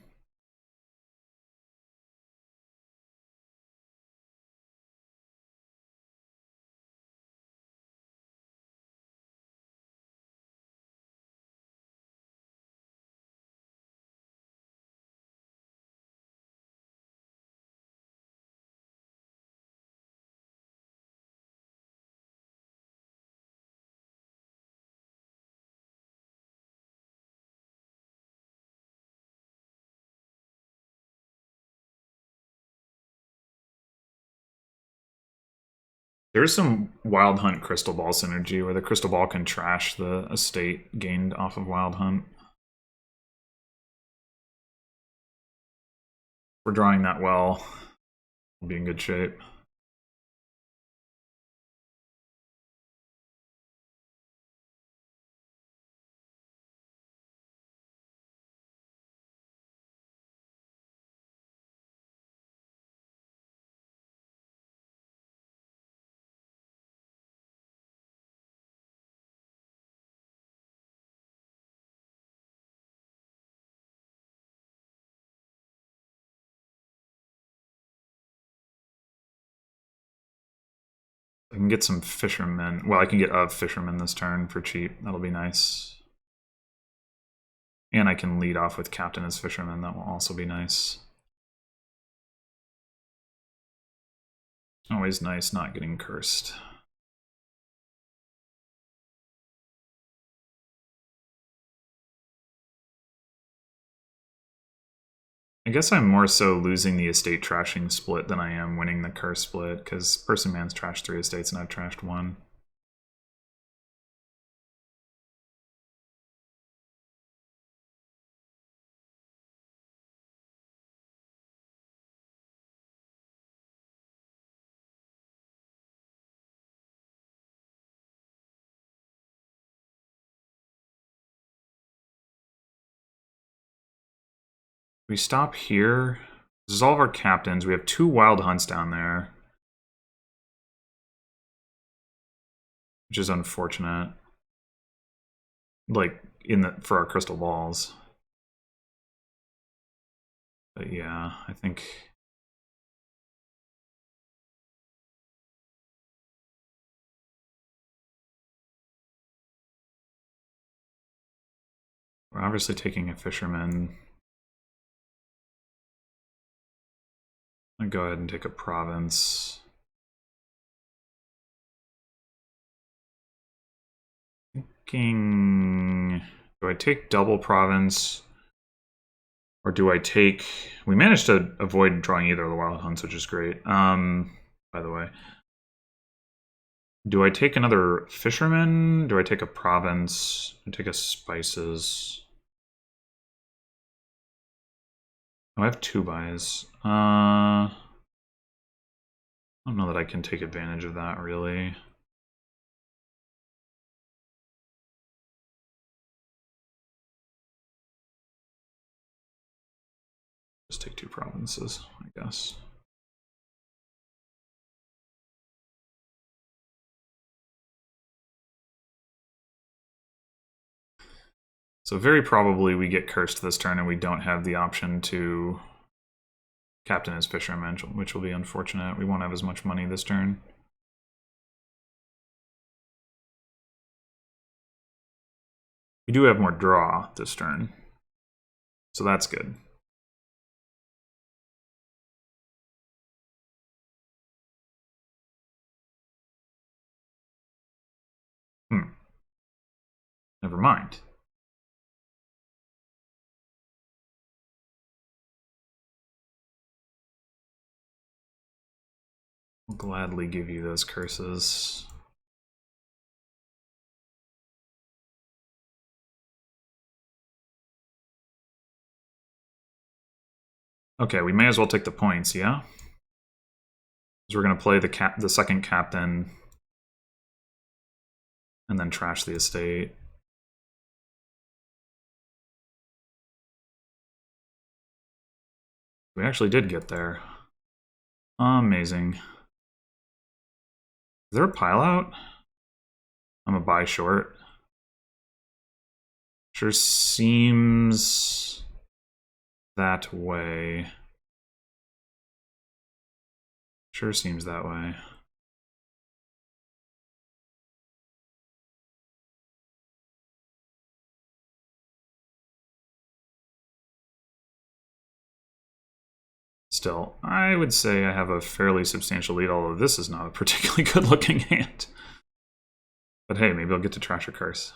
There's some Wild Hunt Crystal Ball synergy where the Crystal Ball can trash the estate gained off of Wild Hunt. If we're drawing that well, we'll be in good shape. I can get some fishermen. Well, I can get a fisherman this turn for cheap. That'll be nice. And I can lead off with captain as fisherman. That will also be nice. Always nice not getting cursed. I guess I'm more so losing the estate trashing split than I am winning the curse split, because Personman's trashed 3 estates and I've trashed 1. We stop here. Dissolve our captains. We have 2 wild hunts down there, which is unfortunate. Like for our crystal balls. But yeah, I think we're obviously taking a fisherman. I'll go ahead and take a province. Thinking, do I take double province? Or do I take... We managed to avoid drawing either of the wild hunts, which is great. By the way. Do I take another fisherman? Do I take a province? Do I take a spices? Oh, I have 2 buys. I don't know that I can take advantage of that, really. Just take 2 provinces, I guess. So very probably we get cursed this turn and we don't have the option to captain as fisherman, which will be unfortunate. We won't have as much money this turn. We do have more draw this turn, so that's good. Never mind. I'll gladly give you those curses. Okay, we may as well take the points, yeah? Because we're going to play the second captain and then trash the estate. We actually did get there. Amazing. Is there a pile out? I'm a buy short. Sure seems that way. Sure seems that way. Still, I would say I have a fairly substantial lead, although this is not a particularly good-looking hand. But hey, maybe I'll get to trash a curse.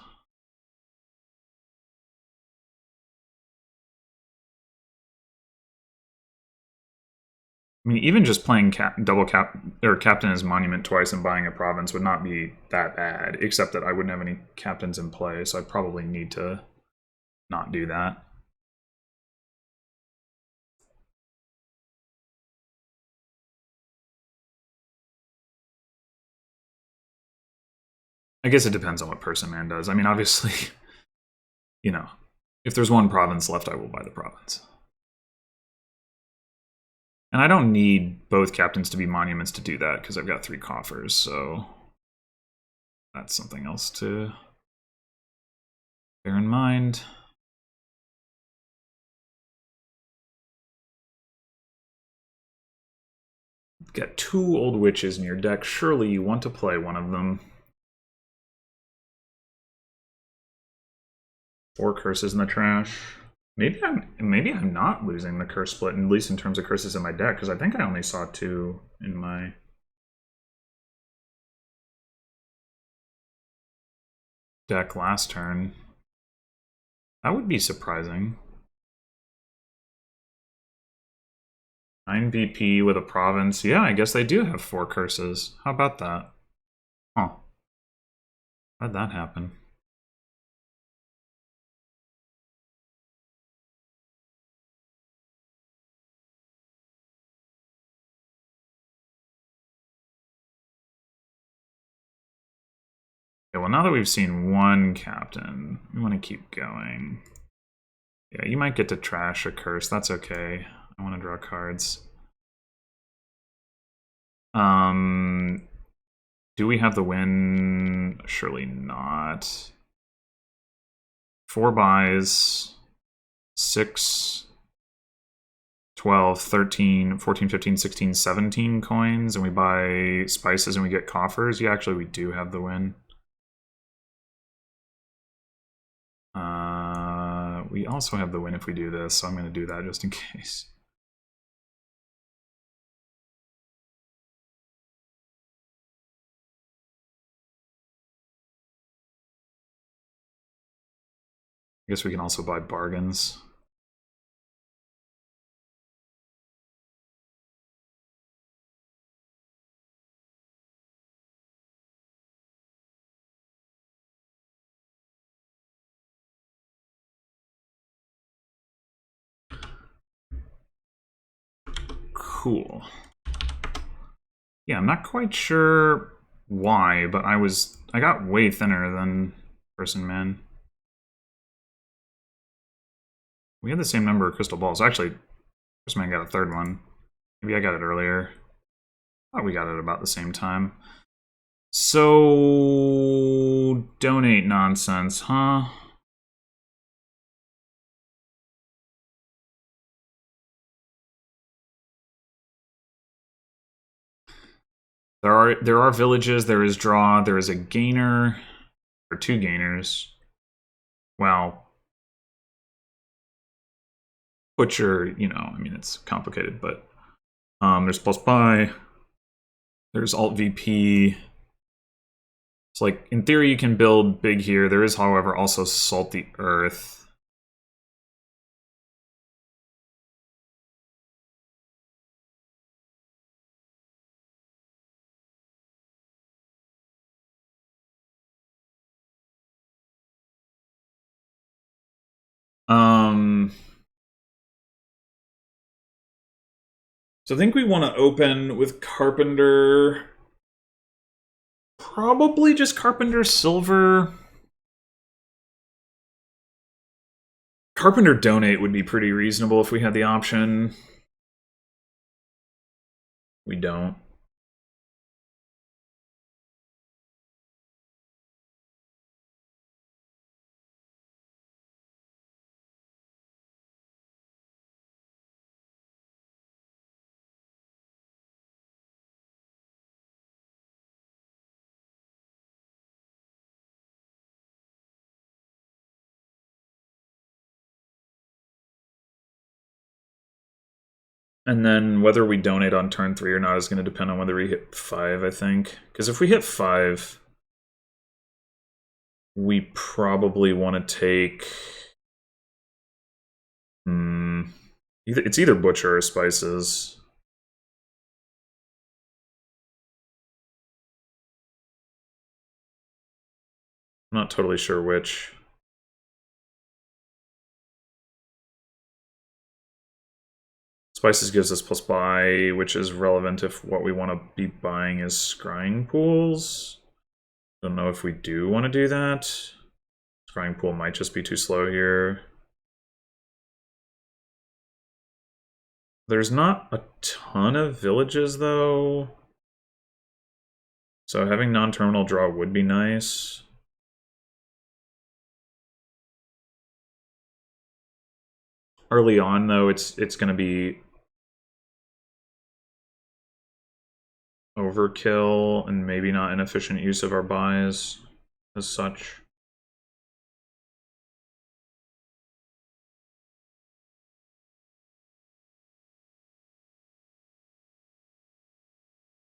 I mean, even just playing double captain as monument twice and buying a province would not be that bad, except that I wouldn't have any captains in play, so I'd probably need to not do that. I guess it depends on what Personman does. I mean, obviously, you know, if there's one province left, I will buy the province. And I don't need both captains to be monuments to do that, because I've got 3 coffers, so that's something else to bear in mind. You've got 2 old witches in your deck. Surely you want to play one of them. 4 curses in the trash. Maybe I'm not losing the curse split, at least in terms of curses in my deck, because I think I only saw 2 in my deck last turn. That would be surprising. 9 VP with a province. Yeah, I guess they do have 4 curses. How about that? Huh. How'd that happen? Okay, well, now that we've seen 1 captain, we want to keep going. Yeah, you might get to trash a curse. That's okay. I want to draw cards. Do we have the win? Surely not. 4 buys. 6, 12, 13, 14, 15, 16, 17 coins, and we buy spices and we get coffers. Yeah, actually, we do have the win. We also have the win if we do this, so I'm going to do that just in case. I guess we can also buy bargains. Cool. Yeah, I'm not quite sure why, but I got way thinner than Personman. We had the same number of crystal balls. Actually, Personman got a 3rd one. Maybe I got it earlier. I thought we got it about the same time. So, donate nonsense, huh? There are villages, there is draw, there is a gainer, or 2 gainers. Well, butcher, you know, I mean, it's complicated, but there's plus buy, there's alt VP. So, like, in theory, you can build big here. There is, however, also salt the earth. So I think we want to open with Carpenter. Probably just Carpenter Silver. Carpenter Donate would be pretty reasonable if we had the option. We don't. And then whether we donate on turn 3 or not is going to depend on whether we hit 5, I think. Because if we hit 5, we probably want to take... it's either Butcher or Spices. I'm not totally sure which. Spices gives us plus buy, which is relevant if what we want to be buying is scrying pools. Don't know if we do want to do that. Scrying pool might just be too slow here. There's not a ton of villages, though. So having non-terminal draw would be nice. Early on, though, it's going to be overkill and maybe not an efficient use of our buys as such.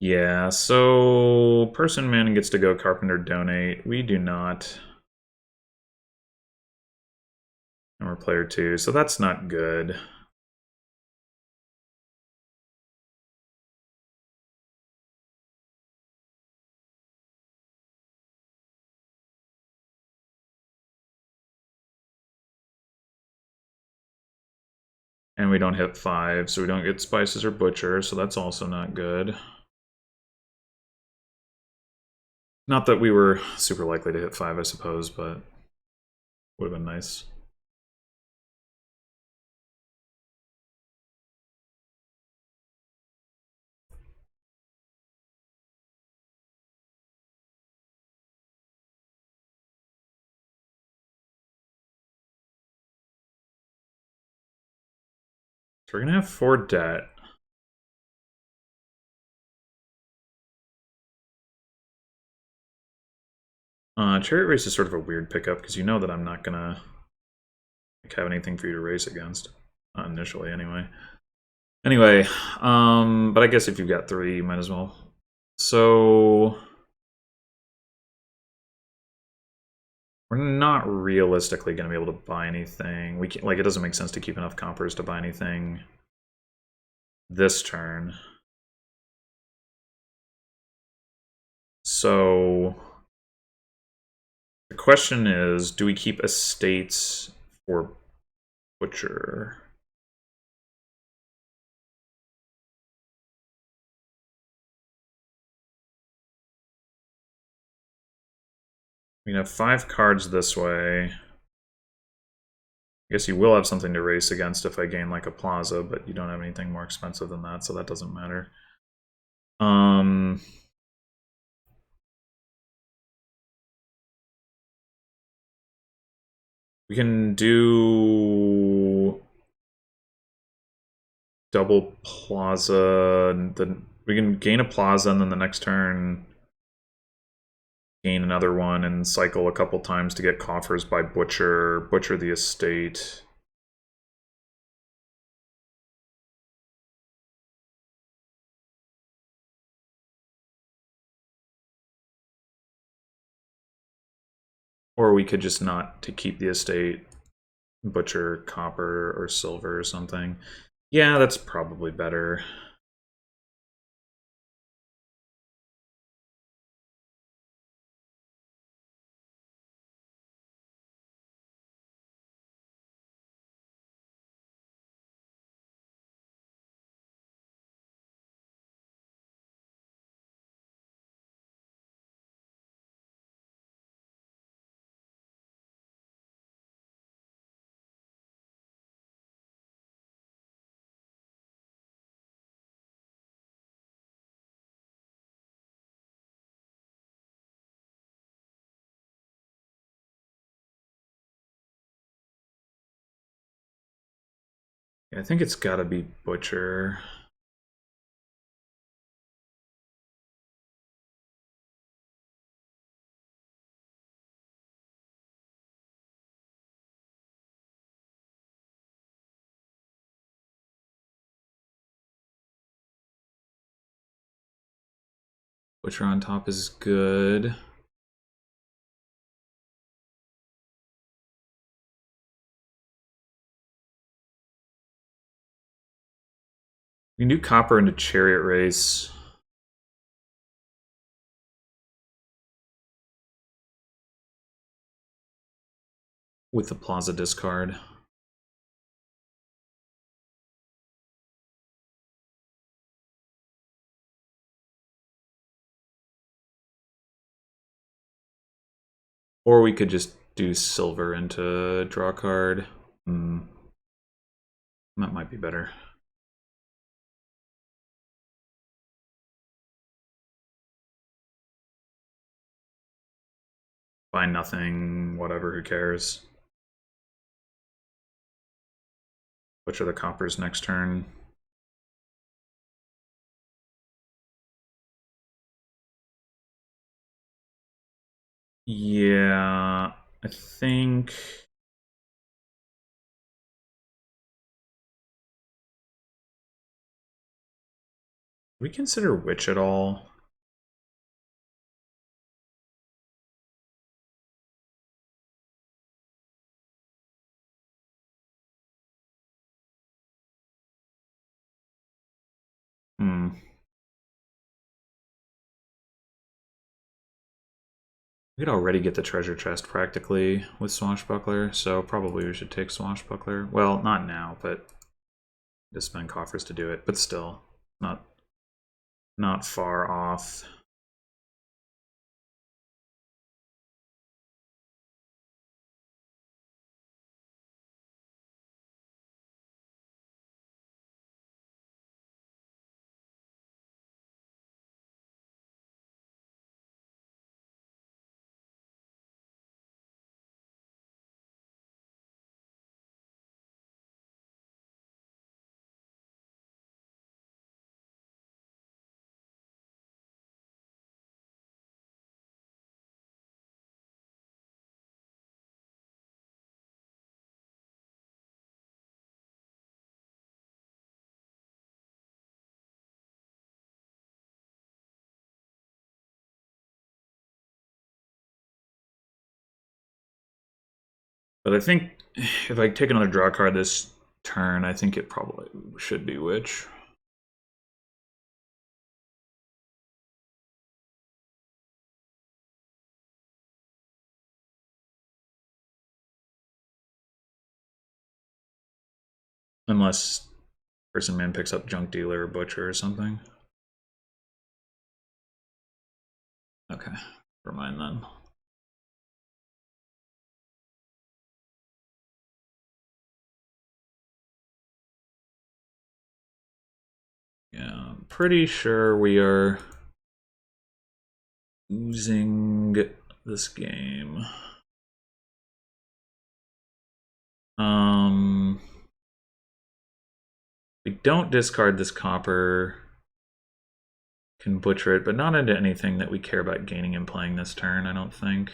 Yeah, so Personman gets to go Carpenter Donate. We do not. And we're player 2, so that's not good. And we don't hit 5, so we don't get Spices or Butcher, so that's also not good. Not that we were super likely to hit 5, I suppose, but would have been nice. So we're going to have 4 debt. Chariot Race is sort of a weird pickup, because you know that I'm not going to have anything for you to race against. Not initially, anyway. Anyway, but I guess if you've got 3, you might as well. So we're not realistically going to be able to buy anything. We can't, like, it doesn't make sense to keep enough coppers to buy anything this turn. So the question is, do we keep estates for Butcher? We have 5 cards this way. I guess you will have something to race against if I gain like a plaza, but you don't have anything more expensive than that, so that doesn't matter. We can do double plaza, and then we can gain a plaza, and then the next turn gain another one and cycle a couple times to get coffers by Butcher the estate. Or we could just not to keep the estate, Butcher copper or silver or something. Yeah, that's probably better. Yeah, I think it's gotta be Butcher. Butcher on top is good. We can do copper into Chariot Race. with the plaza discard. Or we could just do silver into draw card. That might be better. Find nothing, whatever, who cares? Which are the coppers next turn? Yeah, I think... we consider Witch at all? We could already get the treasure chest practically with Swashbuckler, so probably we should take Swashbuckler. Well, not now, but just spend Coffers to do it, but still, not far off. But I think if I take another draw card this turn, I think it probably should be Witch. Unless Personman picks up Junk Dealer or Butcher or something. Okay, never mind then. Yeah, I'm pretty sure we are losing this game. We don't discard this copper. Can butcher it, but not into anything that we care about gaining and playing this turn, I don't think.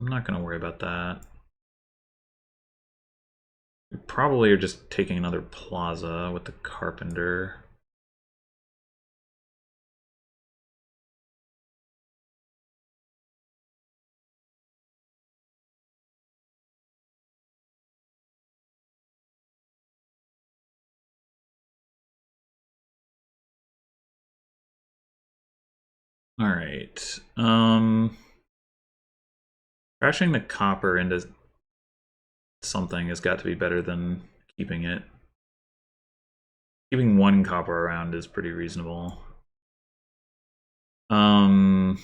I'm not going to worry about that. We probably are just taking another plaza with the carpenter. All right. Crashing the copper into something has got to be better than keeping it. Keeping one copper around is pretty reasonable. I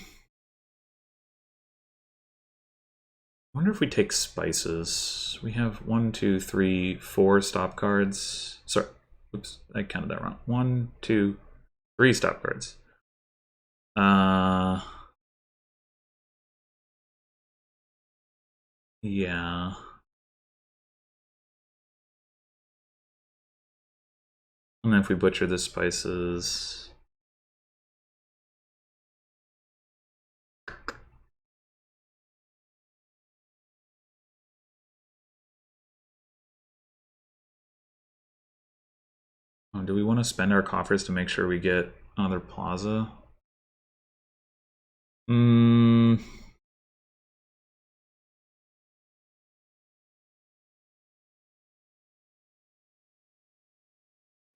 wonder if we take spices. We have 1, 2, 3, 4 stop cards. Sorry, oops, I counted that wrong. 1, 2, 3 stop cards. Yeah. And then if we butcher the spices. Oh, do we want to spend our coffers to make sure we get another plaza?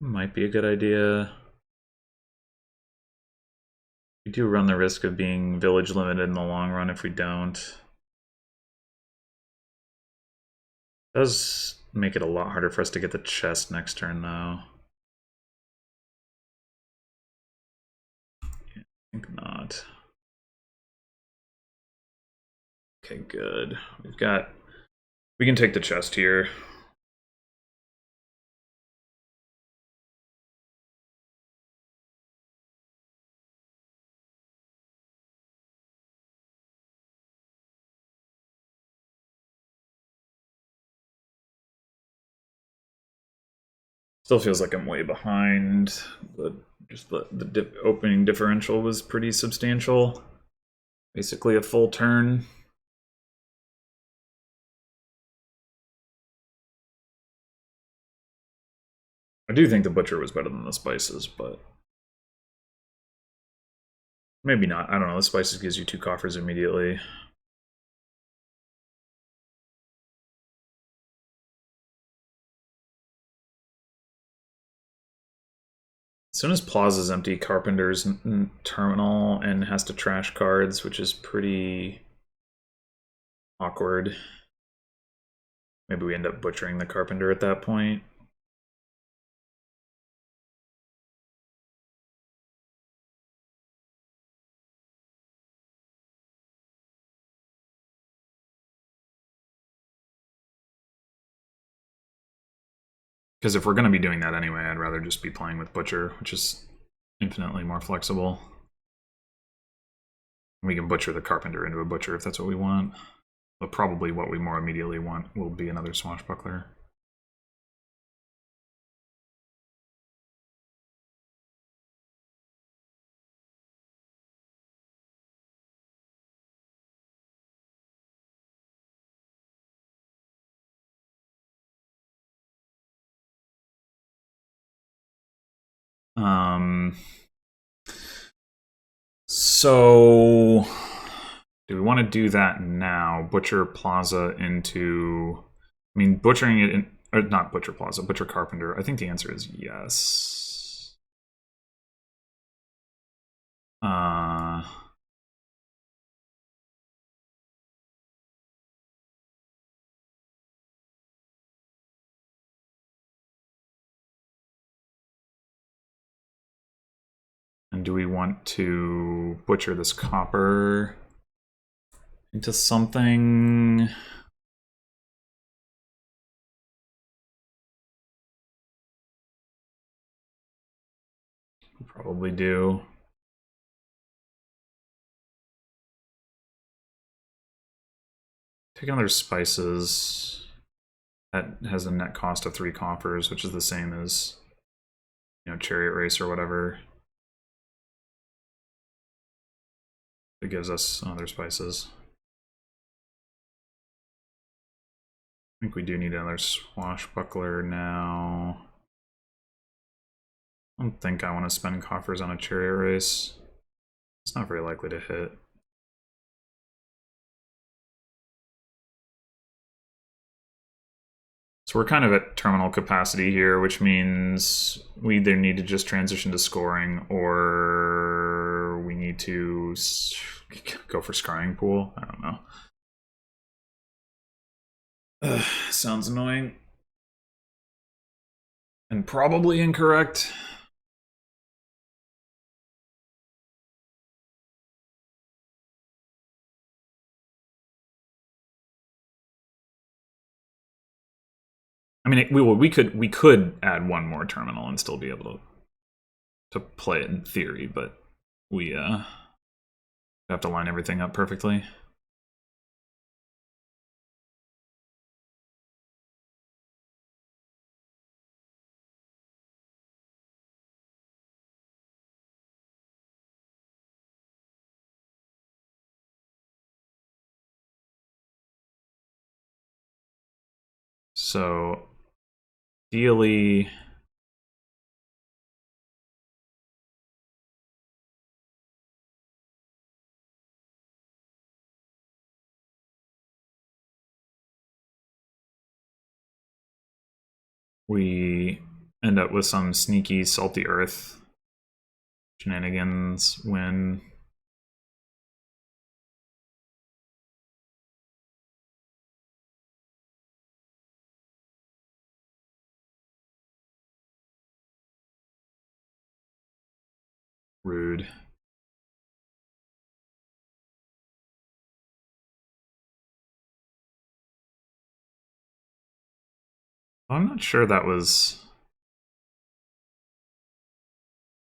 Might be a good idea. We do run the risk of being village limited in the long run if we don't. Does make it a lot harder for us to get the chest next turn, though. I think not. Okay, good. We can take the chest here. Still feels like I'm way behind, but just the opening differential was pretty substantial. Basically a full turn. I do think the butcher was better than the spices, but maybe not. I don't know. The spices gives you 2 coffers immediately. As soon as Plaza's empty, Carpenter's terminal and has to trash cards, which is pretty awkward. Maybe we end up butchering the Carpenter at that point. Because if we're going to be doing that anyway, I'd rather just be playing with Butcher, which is infinitely more flexible. We can butcher the Carpenter into a Butcher if that's what we want. But probably what we more immediately want will be another Swashbuckler. So do we want to do that now? Butcher Plaza into... I mean, butchering it in... Or not Butcher Plaza, Butcher Carpenter. I think the answer is yes. And do we want to butcher this copper into something? We probably do. Take another spices. That has a net cost of 3 coffers, which is the same as, you know, Chariot Race or whatever. It gives us other spices. I think we do need another Swashbuckler now. I don't think I want to spend coffers on a Chariot Race. It's not very likely to hit. So we're kind of at terminal capacity here, which means we either need to just transition to scoring or we need to go for scrying pool. I don't know. Sounds annoying. And probably incorrect. I mean, we could add one more terminal and still be able to play it in theory, but we have to line everything up perfectly. So, ideally, we end up with some sneaky salty earth shenanigans win. food. I'm not sure that was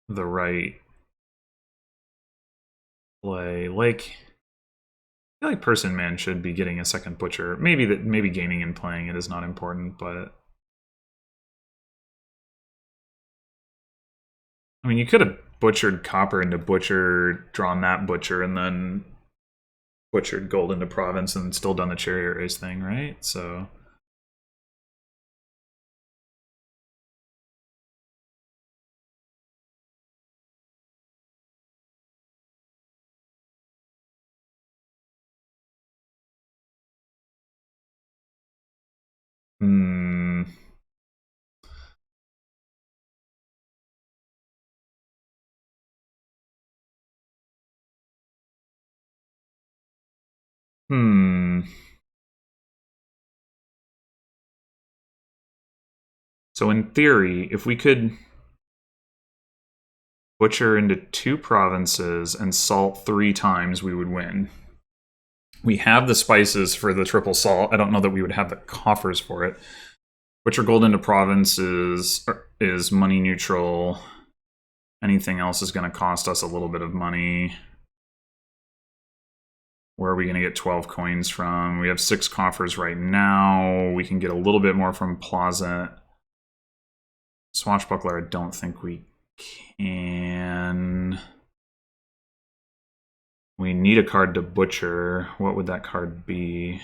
the right play. Like, I feel like Personman should be getting a second butcher. Maybe gaining and playing it is not important, but I mean, you could have butchered copper into butcher, drawn that butcher, and then butchered gold into province, and still done the chariot race thing, right? So. Hmm. Hmm. So in theory, if we could butcher into 2 provinces and salt 3 times, we would win. We have the spices for the triple salt. I don't know that we would have the coffers for it. Butcher gold into provinces is money neutral. Anything else is going to cost us a little bit of money. Where are we going to get 12 coins from? We have 6 coffers right now. We can get a little bit more from Plaza. Swashbuckler, I don't think we can. We need a card to butcher. What would that card be?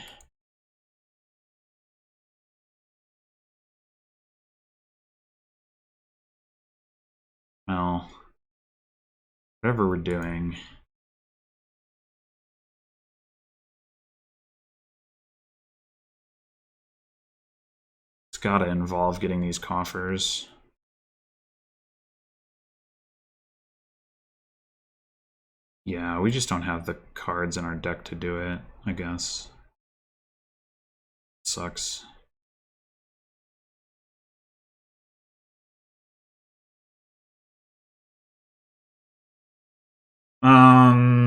Well, whatever we're doing. It's gotta involve getting these coffers. Yeah, we just don't have the cards in our deck to do it, I guess. Sucks. Um...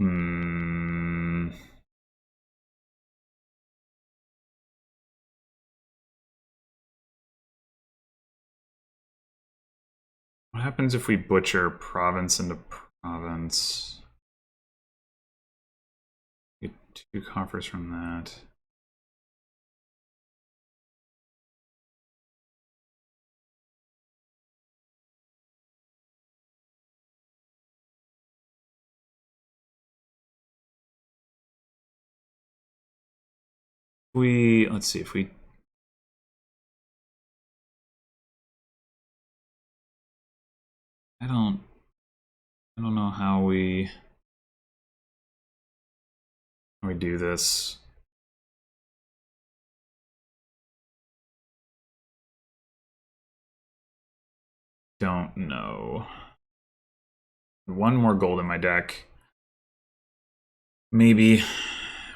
Hmm... What happens if we butcher province into province? Get 2 coffers from that. Let's see if we. I don't know how we do this. Don't know. One more gold in my deck. Maybe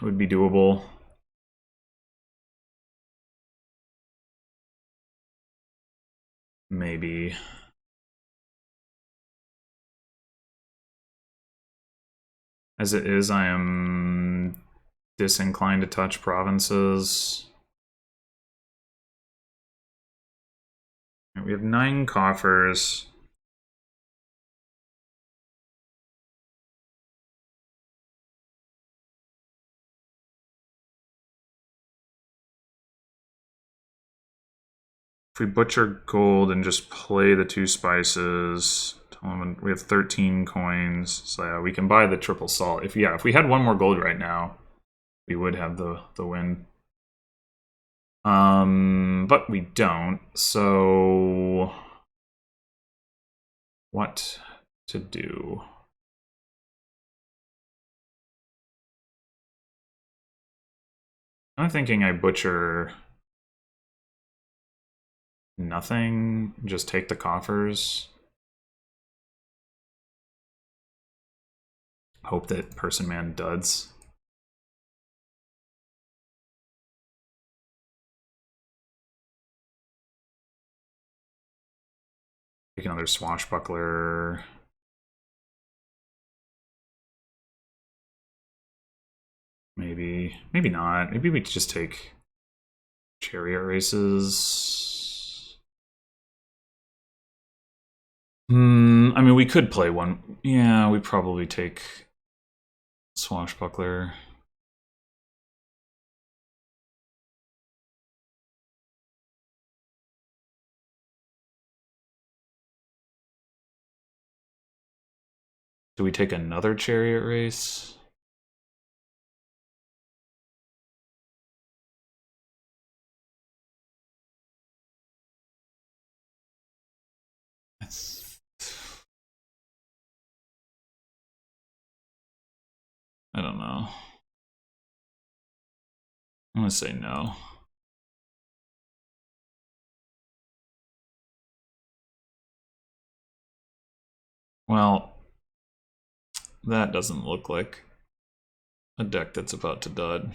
would be doable. Maybe. As it is, I am disinclined to touch provinces. We have 9 coffers. If we butcher gold and just play the 2 spices, we have 13 coins. So yeah, we can buy the triple salt. If we had 1 more gold right now, we would have the win. But we don't. So what to do? I'm thinking I butcher nothing, just take the coffers. hope that Personman duds. Take another swashbuckler. Maybe not. Maybe we could just take chariot races. I mean, we could play one. Yeah, we'd probably take swashbuckler. Do we take another chariot race? I don't know. I'm gonna say no. Well, that doesn't look like a deck that's about to dud.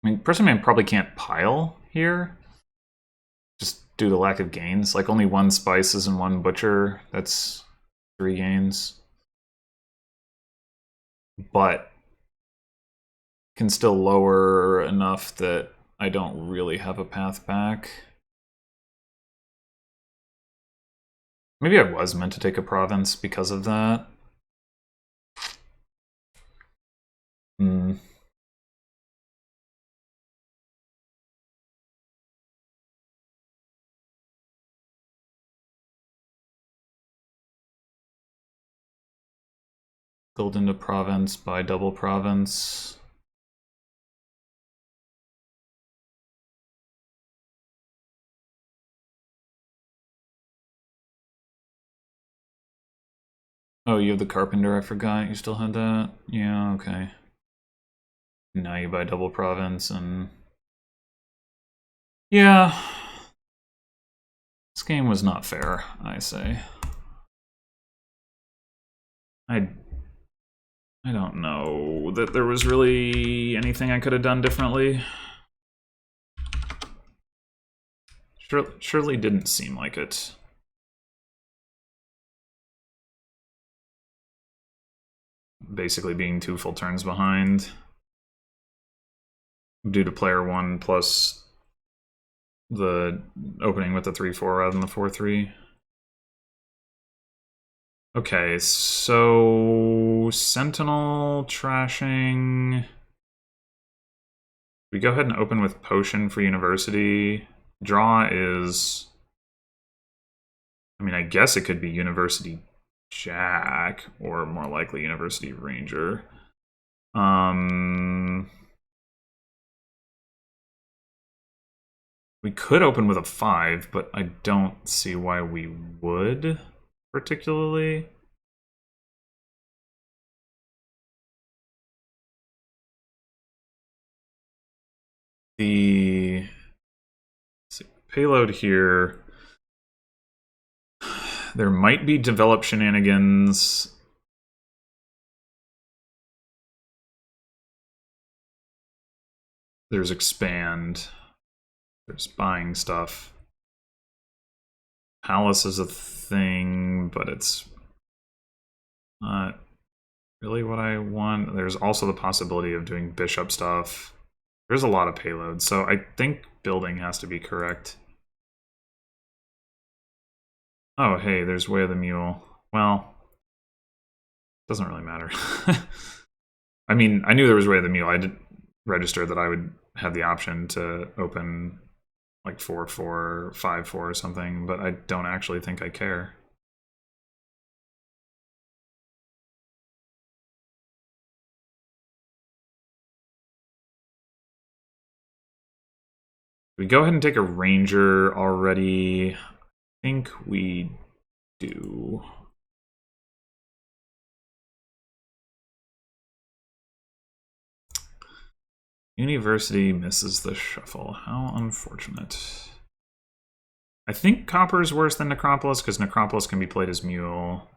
I mean, Personman probably can't pile here, just due to lack of gains. Like, only one Spices and one Butcher, that's 3 gains. But can still lower enough that I don't really have a path back. Maybe I was meant to take a province because of that. Build into province, buy double province. Oh, you have the carpenter, I forgot. You still had that? Yeah, okay. Now you buy double province and... Yeah. This game was not fair, I say. I don't know that there was really anything I could have done differently. Surely didn't seem like it. Basically being 2 full turns behind due to player 1 plus the opening with the 3-4 rather than the 4-3. Okay, so Sentinel trashing. We go ahead and open with Potion for University. Draw is... I mean, I guess it could be University Jack, or more likely University Ranger. We could open with a 5, but I don't see why we would, particularly. The payload here, there might be develop Shenanigans. There's expand. There's buying stuff. Palace is a thing, but it's not really what I want. There's also the possibility of doing bishop stuff. There's a lot of payloads, so I think building has to be correct. Oh, hey, there's Way of the Mule. Well, doesn't really matter. I mean, I knew there was Way of the Mule. I did register that I would have the option to open like 4-4, 5-4 or something, but I don't actually think I care. We go ahead and take a Ranger already. I think we do. University misses the shuffle. How unfortunate. I think Copper is worse than Necropolis because Necropolis can be played as Mule.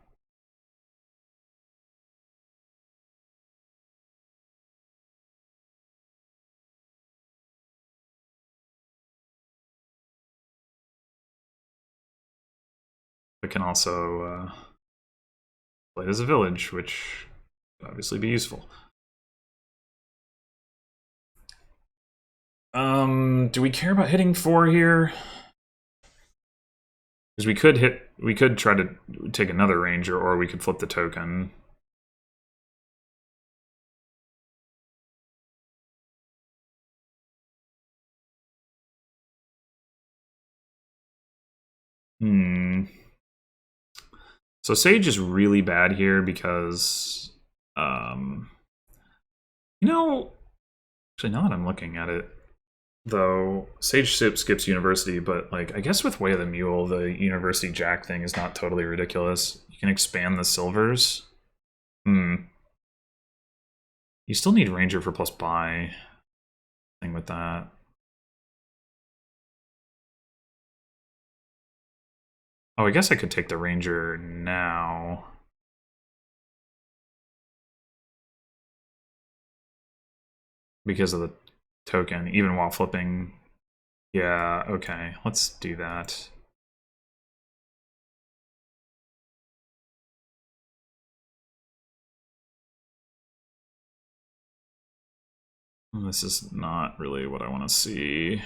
It can also play as a village, which would obviously be useful. Do we care about hitting 4 here? Because we could try to take another Ranger, or we could flip the token. So Sage is really bad here because, you know, actually now that I'm looking at it, though, Sage skips University, but like I guess with Way of the Mule, the University Jack thing is not totally ridiculous. You can expand the silvers. You still need Ranger for plus buy. Thing with that. Oh, I guess I could take the Ranger now. Because of the token, even while flipping. Yeah, okay, let's do that. This is not really what I want to see.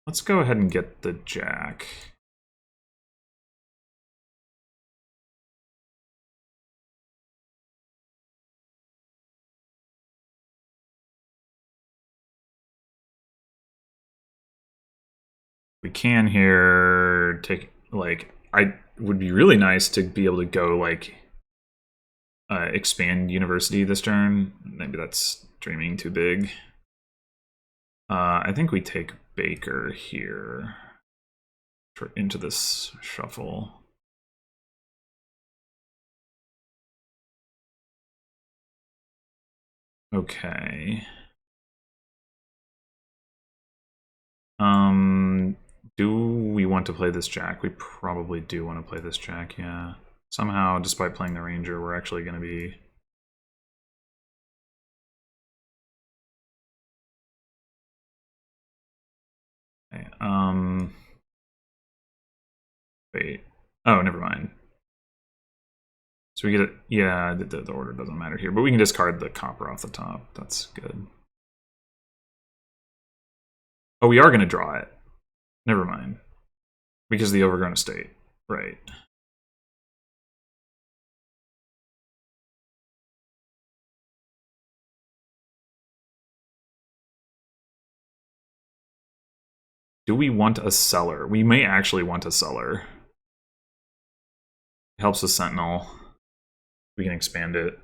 Let's go ahead and get the Jack. We can here take, like, I would be really nice to be able to go, like, expand University this turn. Maybe that's dreaming too big. I think we take Baker here into this shuffle. Okay. Do we want to play this Jack? We probably do want to play this Jack, yeah. Somehow, despite playing the Ranger, we're actually going to be... Okay, wait. Oh, never mind. So we get it. Yeah, the order doesn't matter here, but we can discard the copper off the top. That's good. Oh, we are going to draw it. Never mind. Because of the overgrown estate. Right. Do we want a cellar? We may actually want a cellar. It helps with Sentinel. We can expand it.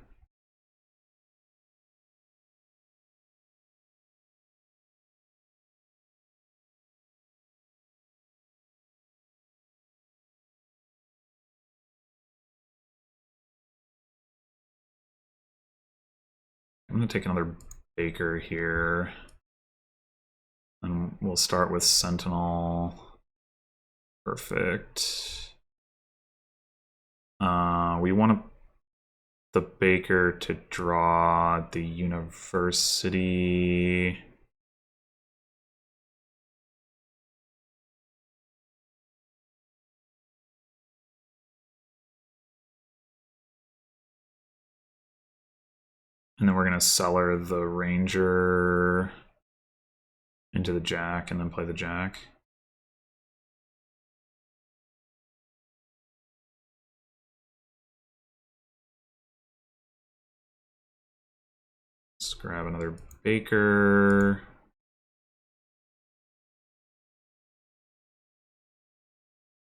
I'm going to take another Baker here. And we'll start with Sentinel. Perfect. We want the Baker to draw the University. And then we're going to cellar the Ranger. into the jack and then play the jack. Let's grab another baker.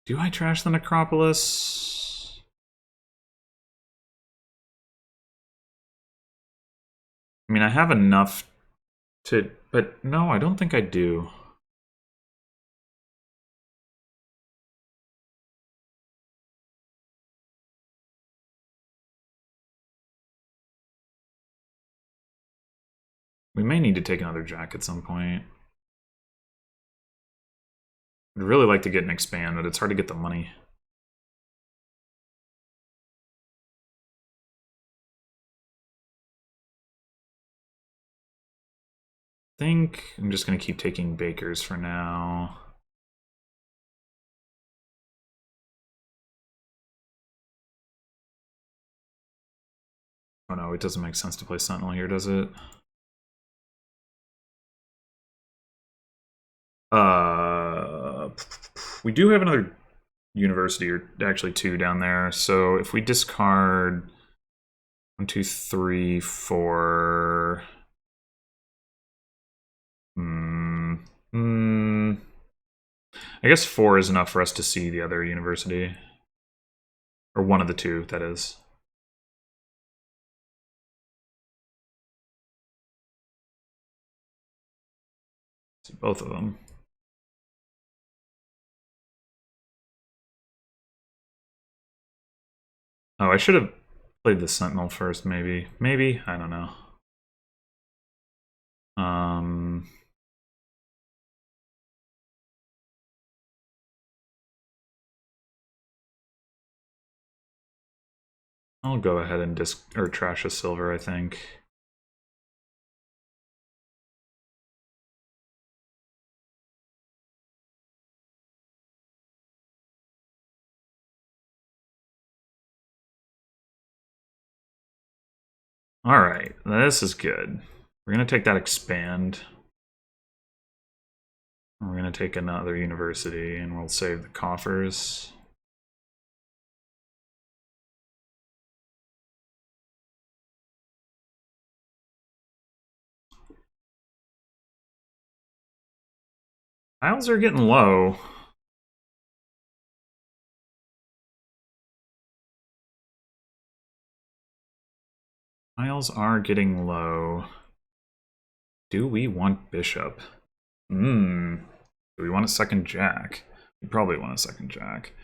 Do I trash the necropolis? I mean, I have enough to, but no, I don't think I do. We may need to take another jack at some point. I'd really like to get an expand, but it's hard to get the money. I think I'm just going to keep taking bakers for now. Oh no, it doesn't make sense to play Sentinel here, does it? We do have another university, or actually two down there. So if we discard 1, 2, 3, 4. I guess 4 is enough for us to see the other university. Or one of the two, that is. See both of them. Oh, I should have played the Sentinel first, maybe. Maybe? I don't know. I'll go ahead and trash a silver, I think. Alright, this is good. We're going to take that expand. We're going to take another university, and we'll save the coffers. Tiles are getting low. Tiles are getting low. Do we want bishop? Do we want a second jack? We probably want a second jack.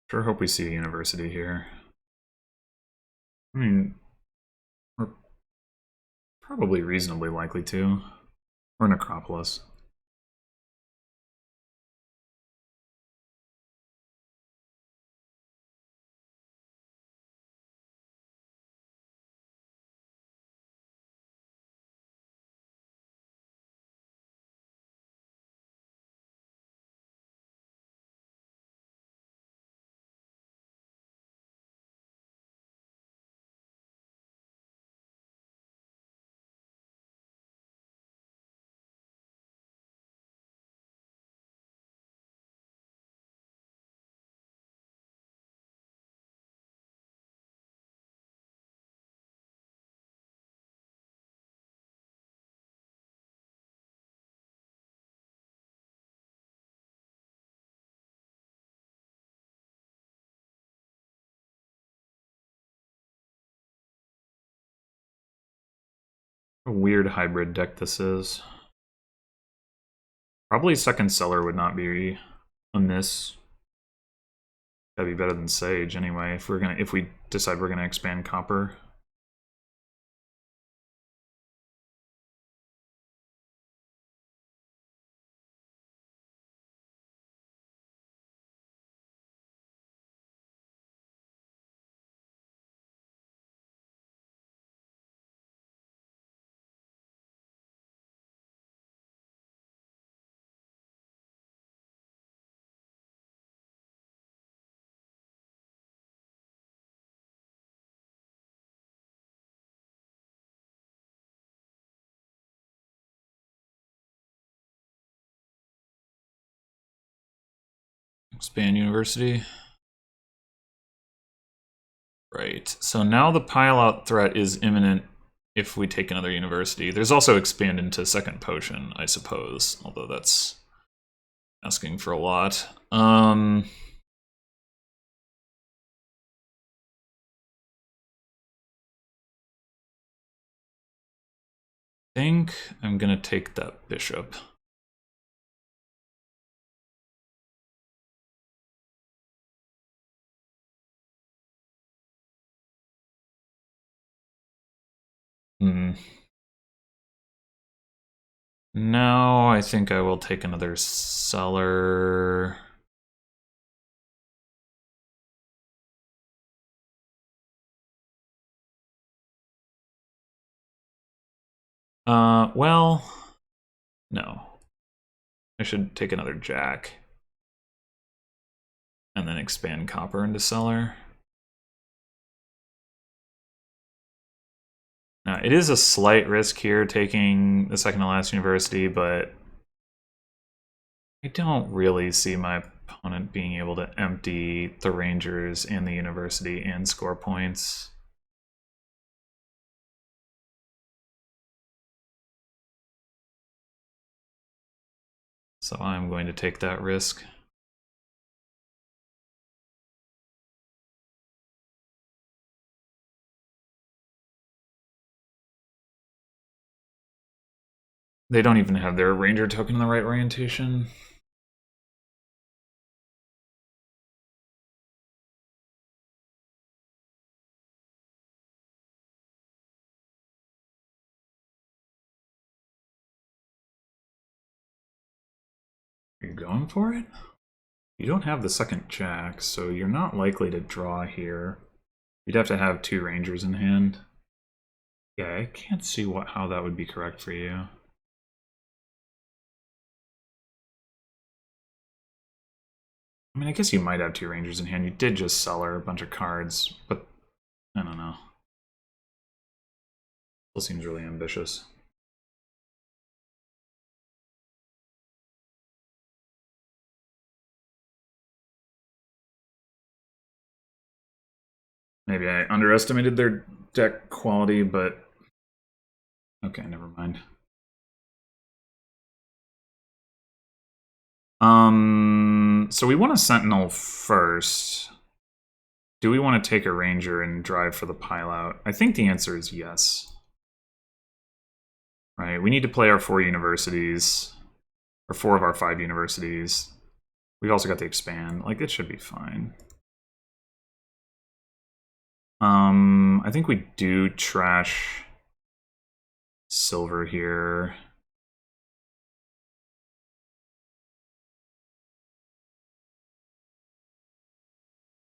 Sure hope we see a university here. I mean, we're probably reasonably likely to. Or necropolis. A weird hybrid deck this is. Probably second cellar would not be amiss. That'd be better than Sage anyway, if we decide we're gonna expand copper. Expand university. Right. So now the pile-out threat is imminent if we take another university. There's also expand into second potion, I suppose, although that's asking for a lot. I think I'm gonna take that bishop. No, I think I will take another cellar. Well, no. I should take another jack. And then expand copper into cellar. Now, it is a slight risk here taking the second to last university, but I don't really see my opponent being able to empty the Rangers and the university and score points. So I'm going to take that risk. They don't even have their Ranger token in the right orientation. Are you going for it? You don't have the second jack, so you're not likely to draw here. You'd have to have two Rangers in hand. Yeah, I can't see how that would be correct for you. I mean, I guess you might have two Rangers in hand. You did just cellar a bunch of cards, but I don't know. Still seems really ambitious. Maybe I underestimated their deck quality, but okay, never mind. So we want a Sentinel first. Do we want to take a Ranger and drive for the pile out? I think the answer is yes. Right, we need to play our 4 universities, or 4 of our 5 universities. We've also got the expand. Like, it should be fine. I think we do trash silver here.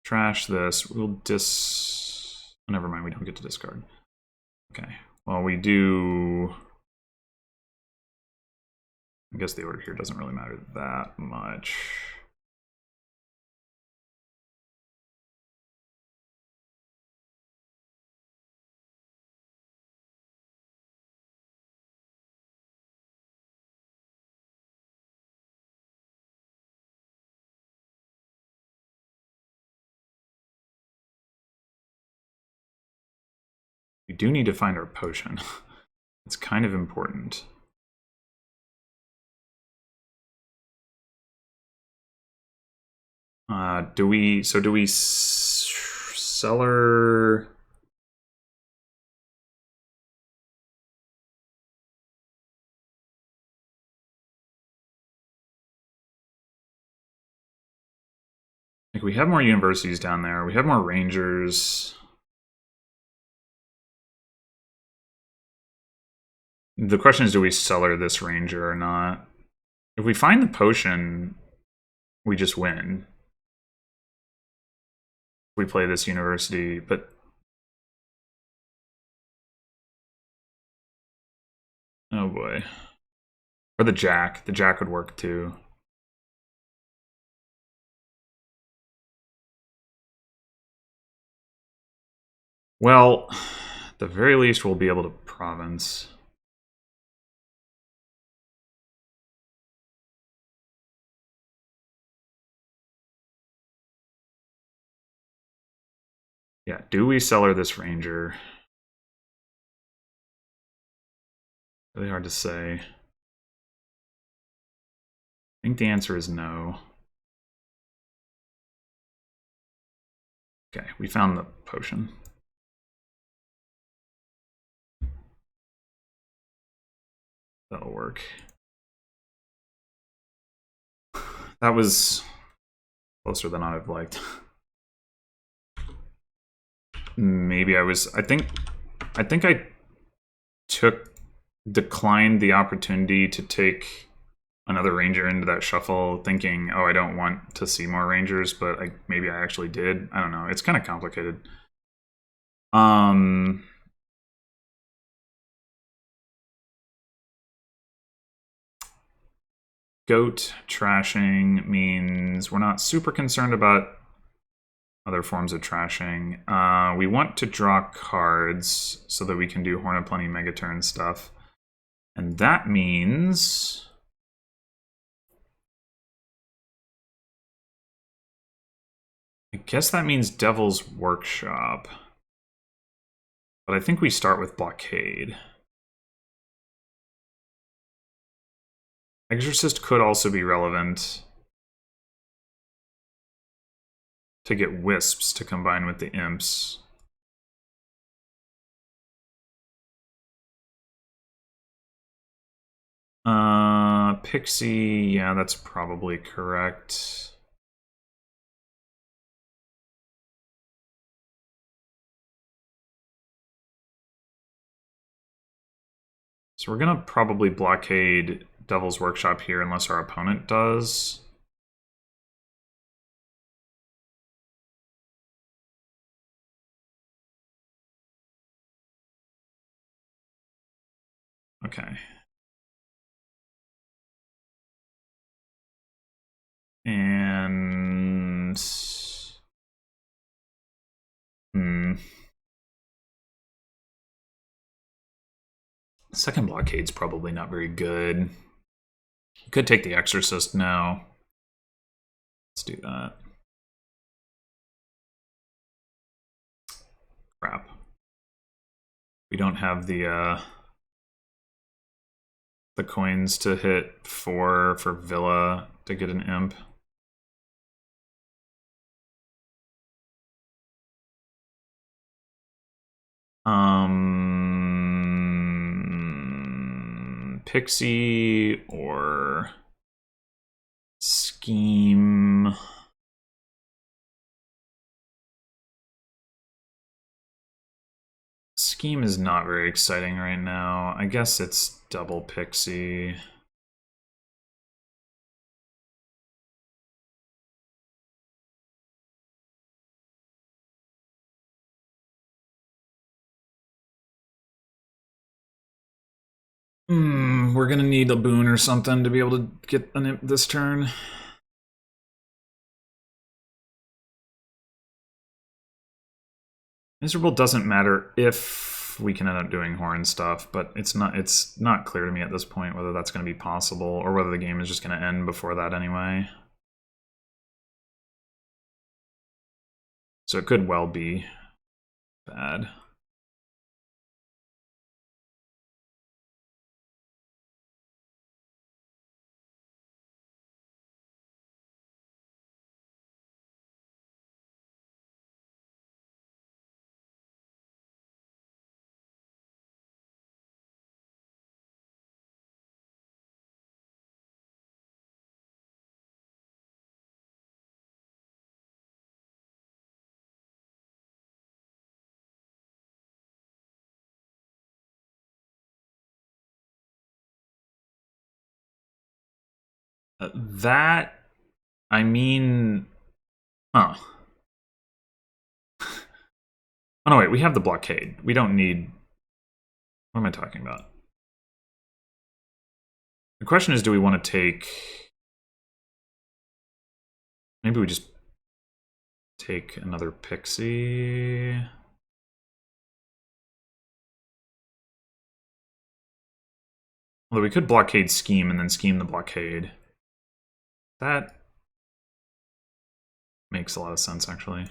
Trash this. We'll never mind, we don't get to discard. Okay. Well, we do... I guess the order here doesn't really matter that much. We do need to find our potion. It's kind of important. Do we cellar? Like, we have more universities down there. We have more Rangers. The question is, do we cellar this Ranger or not? If we find the potion, we just win. We play this university, but... oh boy. Or the Jack. The Jack would work too. Well, at the very least, we'll be able to province. Yeah, do we sell her this ranger? Really hard to say. I think the answer is no. Okay, we found the potion. That'll work. That was closer than I'd have liked. Maybe I was. I think I declined the opportunity to take another ranger into that shuffle, thinking, oh, I don't want to see more rangers, but maybe I actually did. I don't know. It's kind of complicated. Goat trashing means we're not super concerned about other forms of trashing. We want to draw cards so that we can do Horn of Plenty Megaturn stuff. And that means... I guess that means Devil's Workshop. But I think we start with Blockade. Exorcist could also be relevant to get Wisps to combine with the Imps. Pixie, yeah, that's probably correct. So we're gonna probably blockade Devil's Workshop here unless our opponent does. Okay. And... Second blockade's probably not very good. You could take the Exorcist now. Let's do that. Crap. We don't have the coins to hit 4 for Villa to get an Imp. Pixie or Scheme. Scheme is not very exciting right now. I guess it's double Pixie. We're gonna need a boon or something to be able to get an Imp this turn. Miserable doesn't matter if we can end up doing Horn stuff, but it's not clear to me at this point whether that's going to be possible or whether the game is just going to end before that anyway. So it could well be bad. That, I mean, huh. Oh no, wait, we have the blockade. We don't need, what am I talking about? The question is, do we want to take, maybe we just take another Pixie? Although we could blockade Scheme and then scheme the blockade. That makes a lot of sense, actually.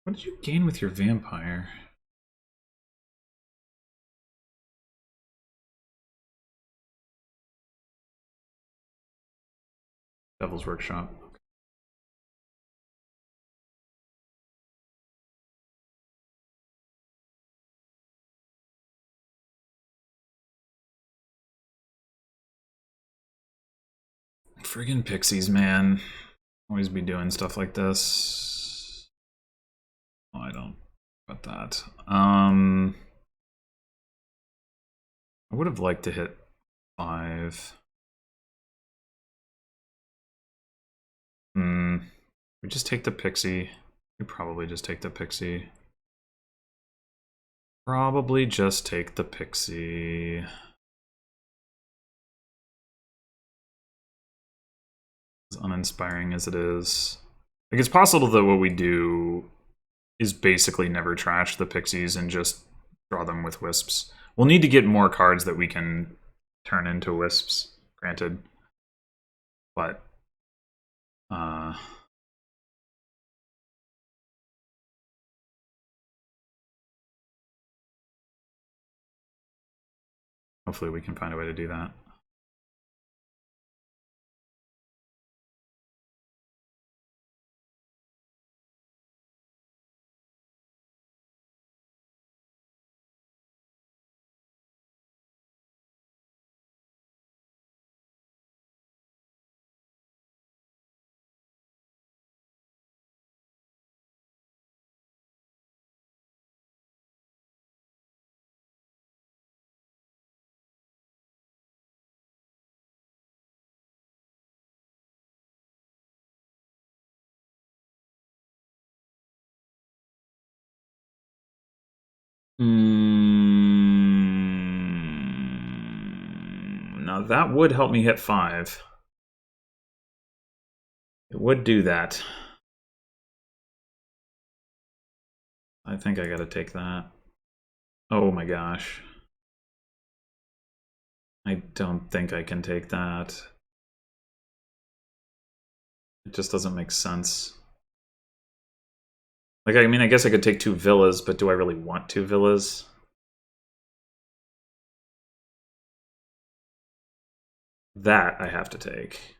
What did you gain with your vampire? Devil's Workshop. Friggin' pixies, man. Always be doing stuff like this. Oh, I don't about that. I would have liked to hit 5. We just take the pixie. We probably just take the pixie. Probably just take the pixie. As uninspiring as it is. Like, it's possible that what we do is basically never trash the pixies and just draw them with wisps. We'll need to get more cards that we can turn into wisps, granted. But hopefully we can find a way to do that. Now that would help me hit 5. It would do that. I think I gotta take that. Oh my gosh. I don't think I can take that. It just doesn't make sense. Like, I mean, I guess I could take 2 villas, but do I really want 2 villas? That I have to take.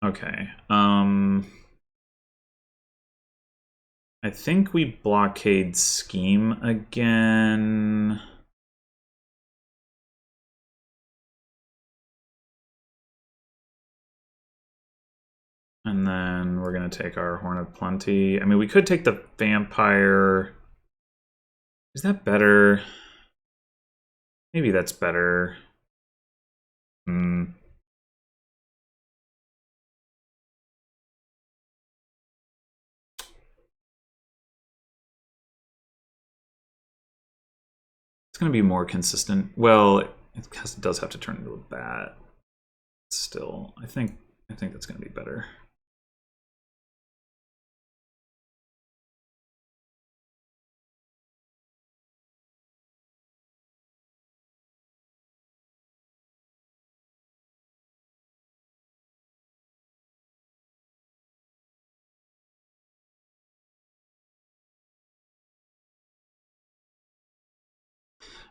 Okay. I think we blockade scheme again. And then we're going to take our Horn of Plenty. I mean, we could take the Vampire. Is that better? Maybe that's better. It's going to be more consistent. Well, it does have to turn into a bat. Still, I think that's going to be better.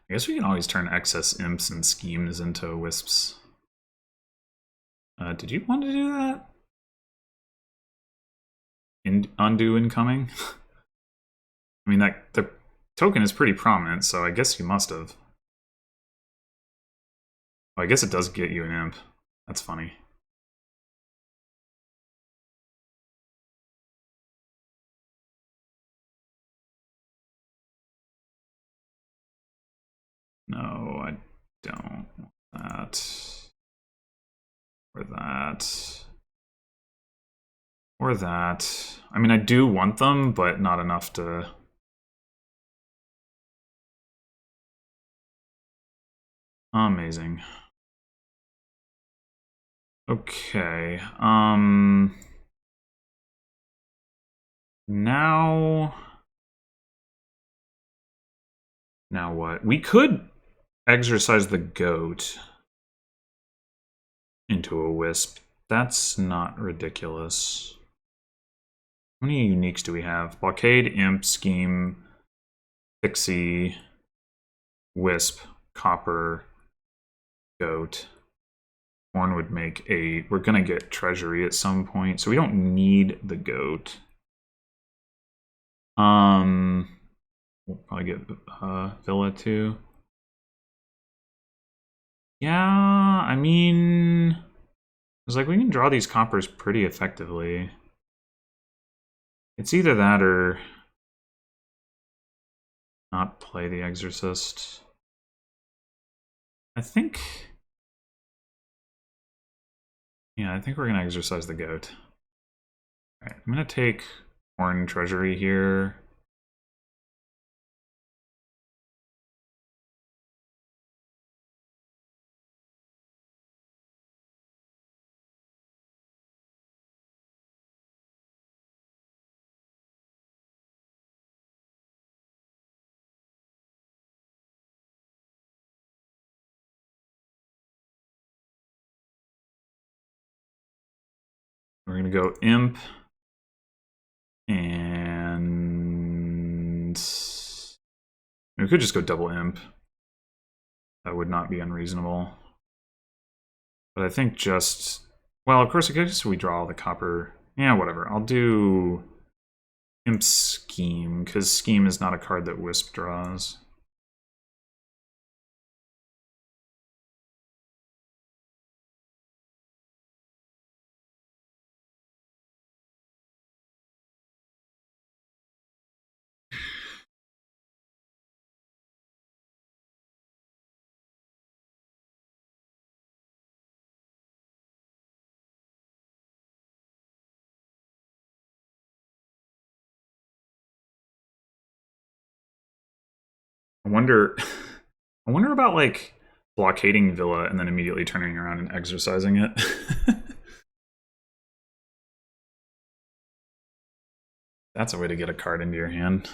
I guess we can always turn excess imps and schemes into wisps. Did you want to do that? Undo incoming? I mean, that the token is pretty prominent, so I guess you must have. Oh, I guess it does get you an imp. That's funny. No, I don't want that. Or that. Or that. I mean, I do want them, but not enough to... Amazing. Okay. Now what? We could exercise the goat into a wisp That's not ridiculous. How many uniques do we have? Blockade, Imp, Scheme, Pixie, Wisp, Copper, Goat. Horn would make 8. We're gonna get Treasury at some point, so we don't need the Goat. We'll probably get Villa too. Yeah, I mean, it's like we can draw these coppers pretty effectively. It's either that or not play the Exorcist. I think, yeah, I think we're gonna exercise the Goat. All right, I'm gonna take Horn Treasury here. We're gonna go Imp and we could just go double Imp. That would not be unreasonable. But I think just, well, of course, I guess we draw all the copper. Yeah, whatever. I'll do Imp Scheme, because Scheme is not a card that Wisp draws. I wonder, I wonder about like blockading Villa and then immediately turning around and exercising it. That's a way to get a card into your hand.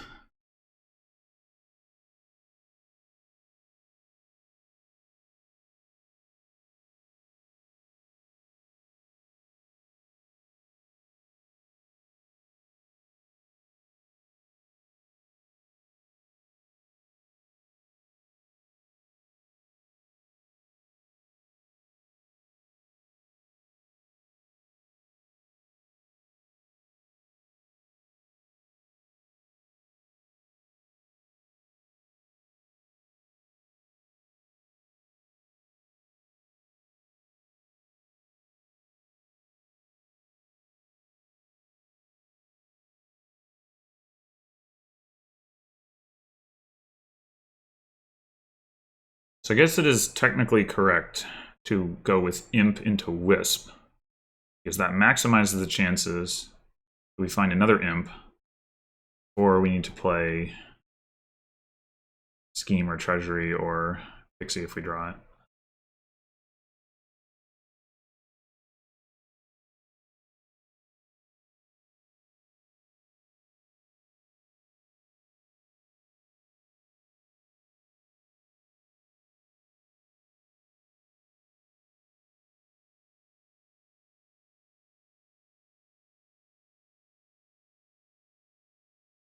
So I guess it is technically correct to go with Imp into Wisp, because that maximizes the chances we find another Imp, or we need to play Scheme or Treasury or Pixie if we draw it.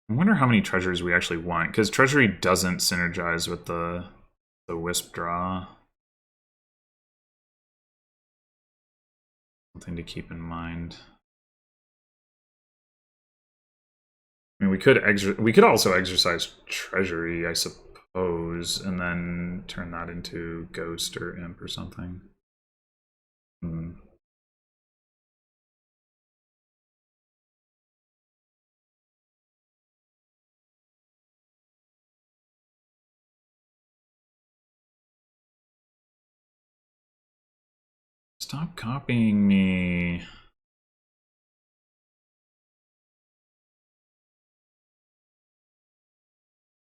I wonder how many treasures we actually want, because Treasury doesn't synergize with the Wisp draw. Something to keep in mind. I mean, we could also exercise Treasury, I suppose, and then turn that into Ghost or Imp or something. Hmm. Stop copying me.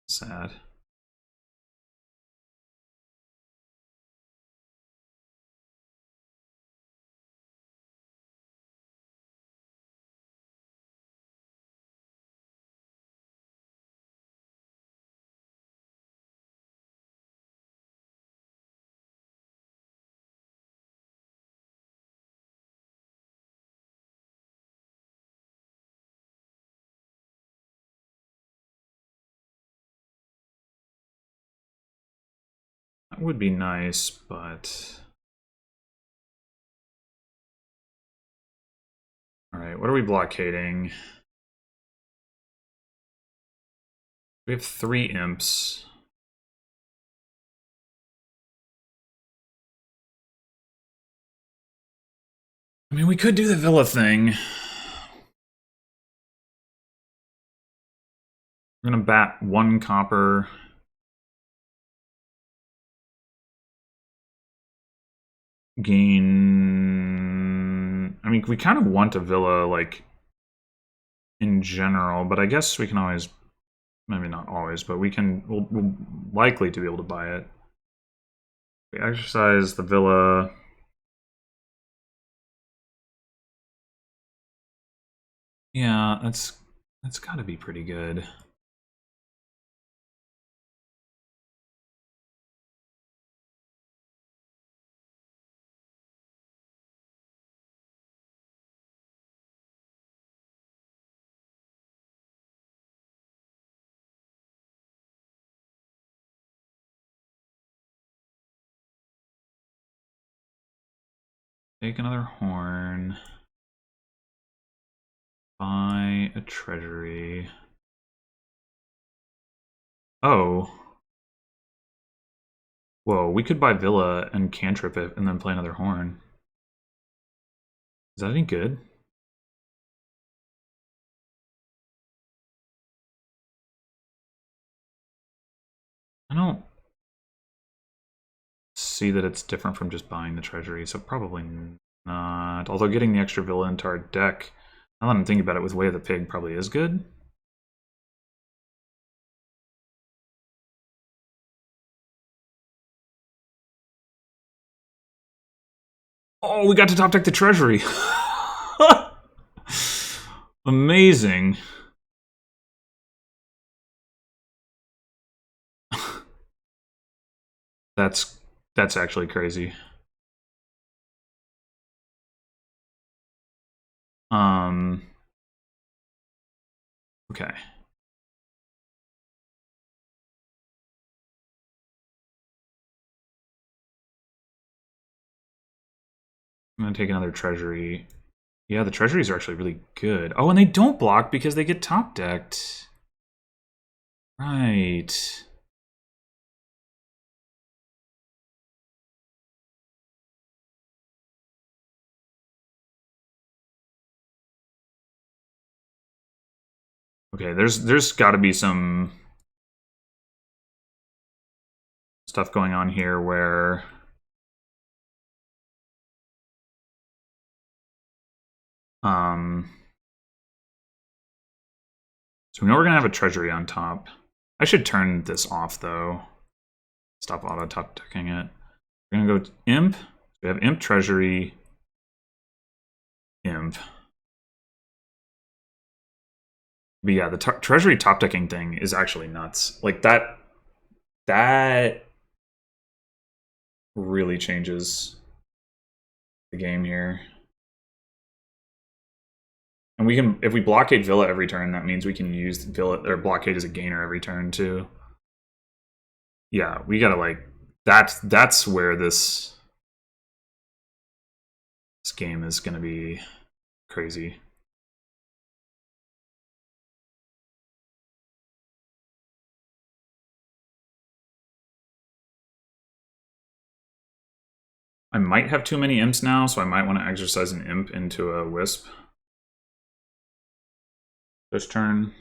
Sad. That would be nice, but... Alright, what are we blockading? We have 3 imps. I mean, we could do the Villa thing. I'm gonna bat 1 copper. Gain... I mean, we kind of want a Villa, like, in general, but I guess we can always... Maybe not always, but we'll likely to be able to buy it. We exercise the Villa. Yeah, that's gotta be pretty good. Take another horn. Buy a treasury. Oh. Whoa, we could buy Villa and cantrip it and then play another horn. Is that any good? I don't see that it's different from just buying the treasury, so probably not. Although getting the extra Villa into our deck, now that I'm thinking about it, with Way of the Pig probably is good. Oh, we got to top deck the treasury. Amazing. That's actually crazy. Okay. I'm gonna take another treasury. Yeah, the treasuries are actually really good. Oh, and they don't block because they get top decked. Right. Okay, there's got to be some stuff going on here where so we know we're gonna have a treasury on top. I should turn this off though. Stop auto top decking it. We're gonna go imp. We have imp treasury. Imp. But yeah, the treasury top decking thing is actually nuts. Like that really changes the game here. And we can, if we blockade Villa every turn, that means we can use Villa or blockade as a gainer every turn too. Yeah, we gotta like that's where this game is gonna be crazy. I might have too many imps now, so I might want to exercise an imp into a wisp this turn.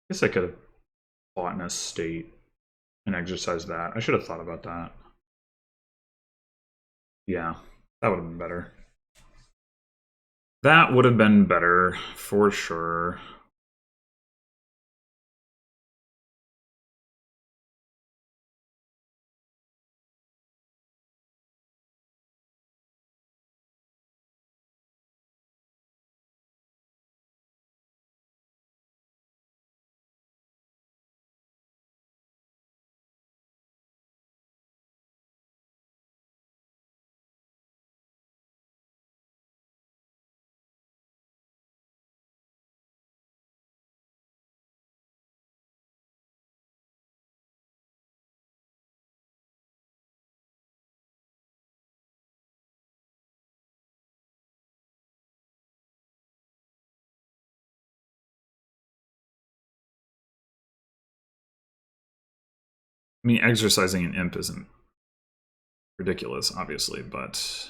I guess I could have bought in a state and exercised that. I should have thought about that. Yeah, that would have been better. That would have been better for sure. I mean, exercising an imp isn't ridiculous, obviously, but...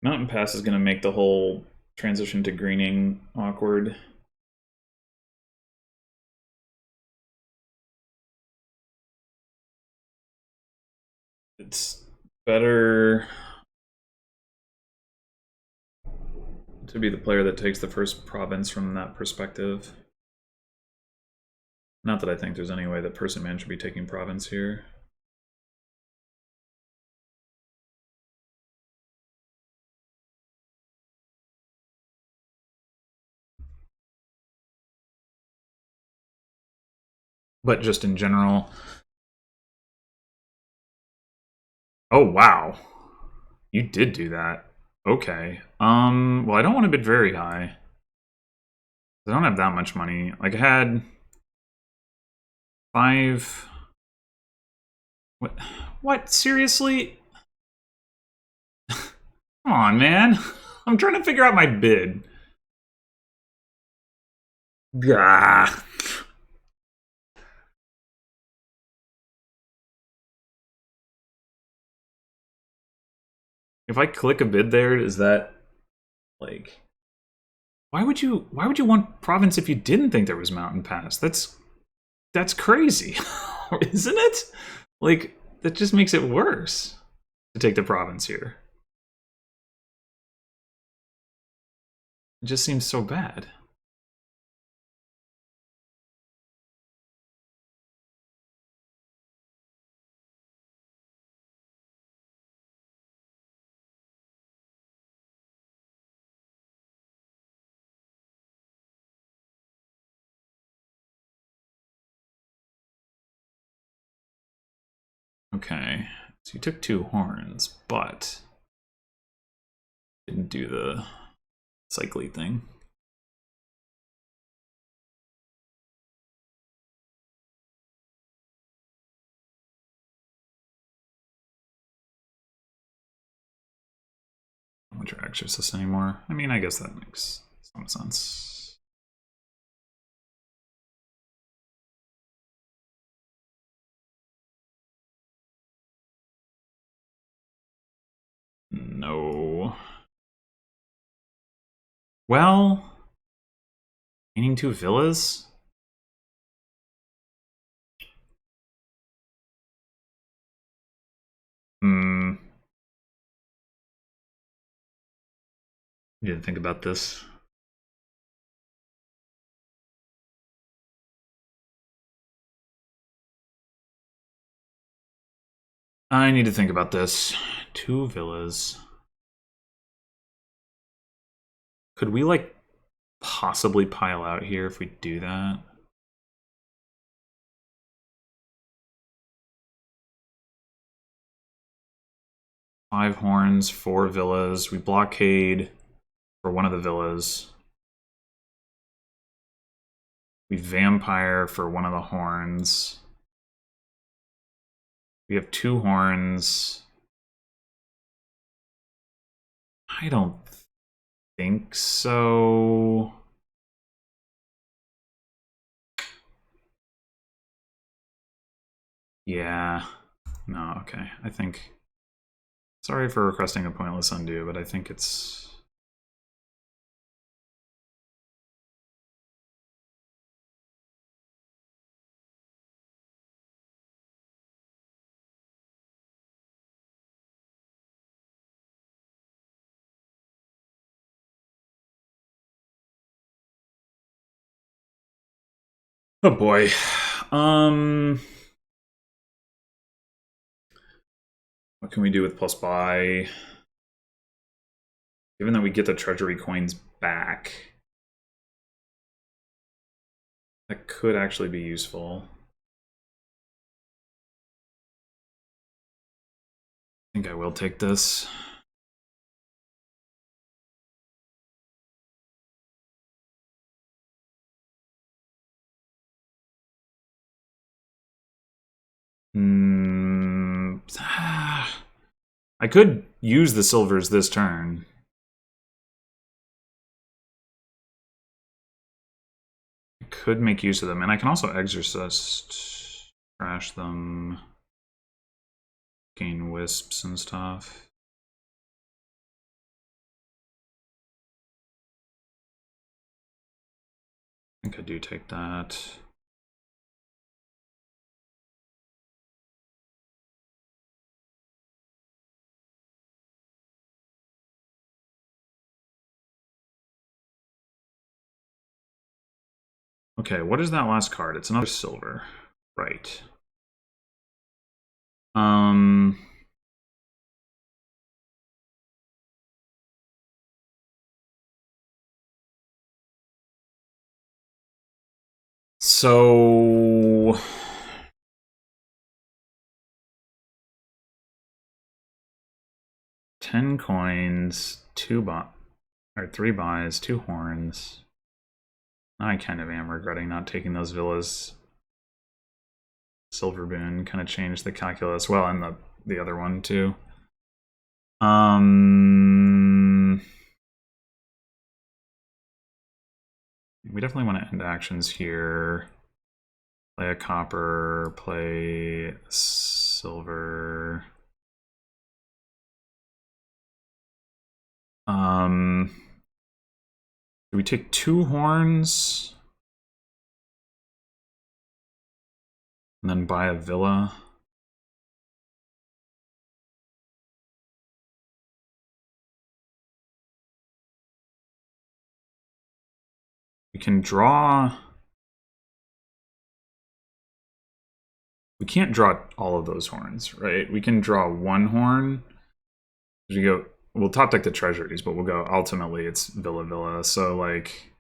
Mountain Pass is going to make the whole transition to greening awkward. It's better to be the player that takes the first province from that perspective. Not that I think there's any way that Personman should be taking province here. But just in general... Oh, wow. You did do that. Okay. Well, I don't want to bid very high. I don't have that much money. Like, I had... 5... What? What? Seriously? Come on, man. I'm trying to figure out my bid. Gah. If I click a bid there, is that like why would you want province if you didn't think there was mountain pass? That's crazy. Isn't it? Like that just makes it worse to take the province here. It just seems so bad. Okay, so you took 2 horns, but didn't do the cycly thing. I don't want your exorcist anymore. I mean, I guess that makes some sense. No. Well, meaning 2 villas? Hmm. You didn't think about this. I need to think about this. 2 villas. Could we, like, possibly pile out here if we do that? Five horns, 4 villas. We blockade for one of the villas. We vampire for one of the horns. We have 2 horns. I don't think so. Yeah. No, okay. I think... Sorry for requesting a pointless undo, but I think it's... Oh boy. What can we do with plus buy? Given that we get the treasury coins back, that could actually be useful. I think I will take this. I could use the silvers this turn. I could make use of them, and I can also exorcist, trash them, gain wisps and stuff. I think I do take that. Okay, what is that last card? It's another silver. Right. So 10 coins, 3 buys, 2 horns. I kind of am regretting not taking those villas. Silver boon kind of changed the calculus. Well, and the other one too. We definitely want to end actions here. Play a copper, play silver. Do we take 2 horns? And then buy a villa? We can draw... We can't draw all of those horns, right? We can draw 1 horn. We go... We'll top deck the treasuries, but we'll go... Ultimately, it's villa, villa. So, like...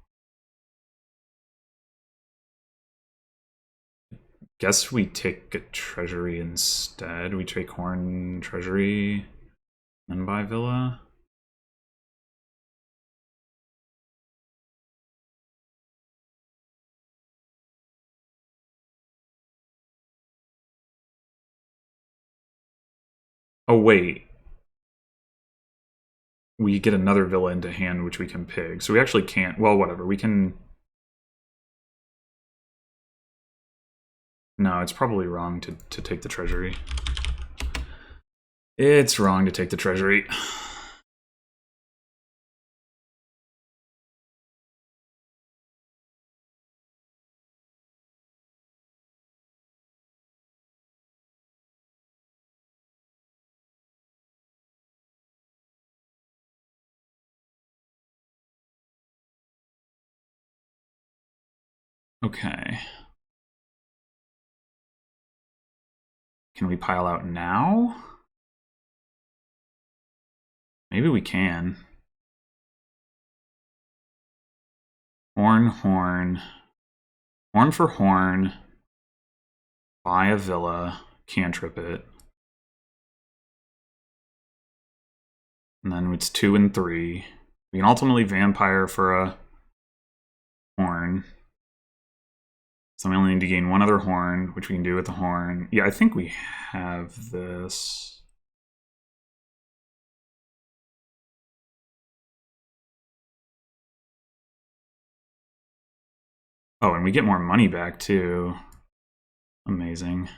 Guess we take a treasury instead. We take horn, treasury, then buy villa. Oh, wait. We get another villa into hand, which we can pick. So we actually can't... Well, whatever. We can... No, it's probably wrong to take the treasury. It's wrong to take the treasury. Okay. Can we pile out now? Maybe we can. Horn, horn. Horn for horn. Buy a villa. Cantrip it. And then it's 2 and 3. We can ultimately vampire for a horn. So we only need to gain 1 other horn, which we can do with the horn. Yeah, I think we have this. Oh, and we get more money back too. Amazing.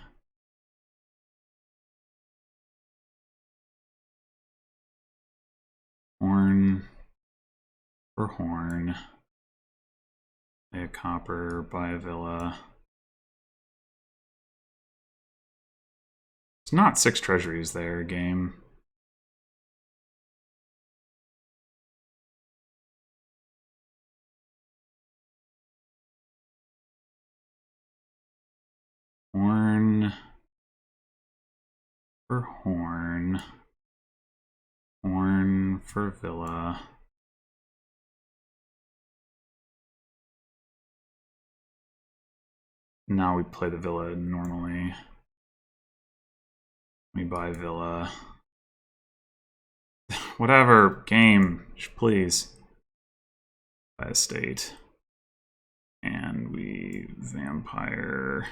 Horn for horn. Buy a copper, buy a villa. It's not 6 treasuries there, game. for Horn. Horn for Villa. Now we play the Villa normally. We buy Villa. Whatever, game, please. Buy estate. And we vampire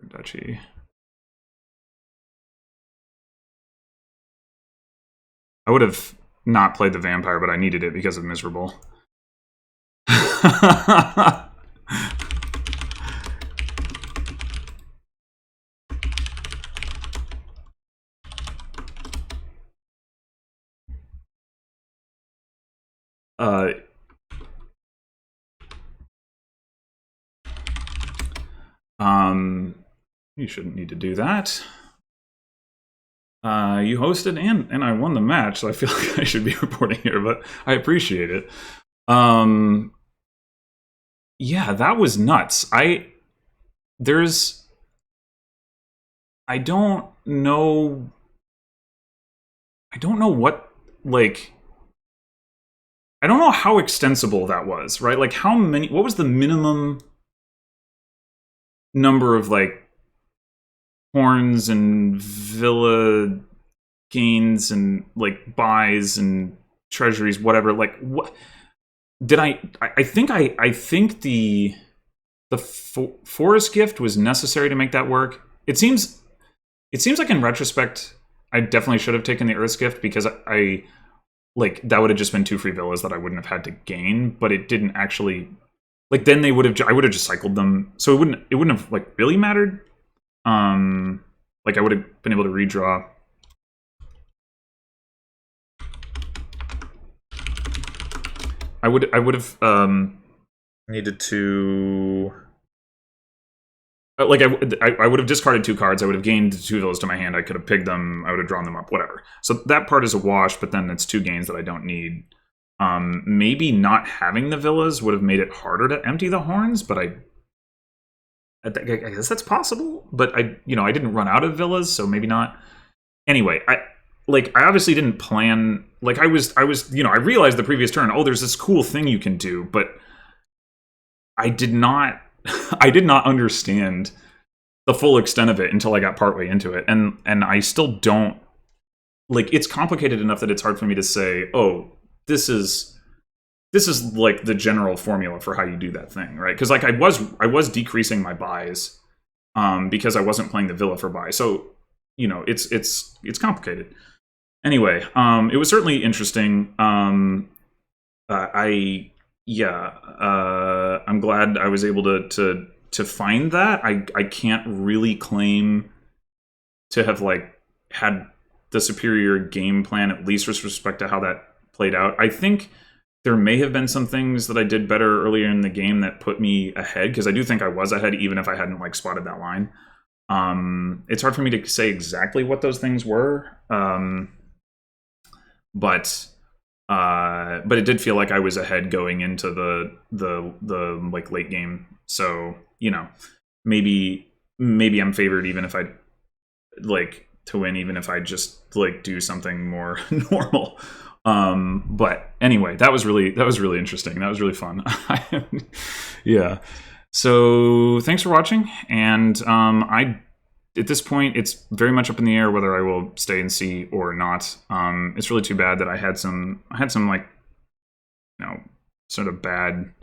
duchy. I would have not played the vampire, but I needed it because of miserable. You shouldn't need to do that. You hosted and I won the match, so I feel like I should be reporting here, but I appreciate it. Yeah, that was nuts. I don't know what, like, I don't know how extensible that was, right? Like, what was the minimum number of, like, horns and Villa gains and, like, buys and treasuries, whatever. Like, what did I think the forest gift was necessary to make that work. It seems like in retrospect I definitely should have taken the Earth's gift, because I like, that would have just been 2 free villas that I wouldn't have had to gain, but it didn't actually, like, then I would have just cycled them, so it wouldn't have, like, really mattered. Like, I would have been able to redraw. I would have needed to, like, I would have discarded 2 cards. I would have gained 2 villas to my hand. I could have pigged them. I would have drawn them up. Whatever. So that part is a wash. But then it's 2 gains that I don't need. Maybe not having the villas would have made it harder to empty the horns. But I guess that's possible. But I didn't run out of villas, so maybe not. Anyway, I obviously didn't plan. Like, I realized the previous turn, oh, there's this cool thing you can do, but I did not understand the full extent of it until I got partway into it, and I still don't, like, it's complicated enough that it's hard for me to say, oh, this is like the general formula for how you do that thing, right? Because, like, I was decreasing my buys because I wasn't playing the villa for buy, so it's complicated. Anyway, it was certainly interesting. I'm glad I was able to find that. I can't really claim to have, like, had the superior game plan, at least with respect to how that played out. I think there may have been some things that I did better earlier in the game that put me ahead, because I do think I was ahead even if I hadn't, like, spotted that line. It's hard for me to say exactly what those things were, but it did feel like I was ahead going into the like, late game. So, maybe I'm favored even if I, like, to win, even if I just, like, do something more normal. But anyway, that was really interesting. That was really fun. Yeah. So thanks for watching, and at this point, it's very much up in the air whether I will stay and see or not. It's really too bad that I had some like, sort of bad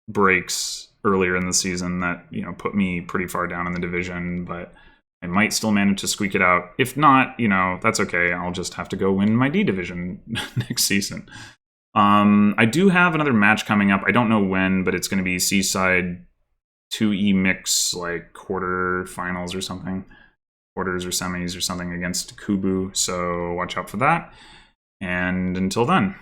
breaks earlier in the season that put me pretty far down in the division, but I might still manage to squeak it out. If not, that's okay. I'll just have to go win my D division next season. I do have another match coming up. I don't know when, but it's going to be Seaside 2E mix, like, quarterfinals or something, quarters or semis or something, against Kubu. So watch out for that. And until then.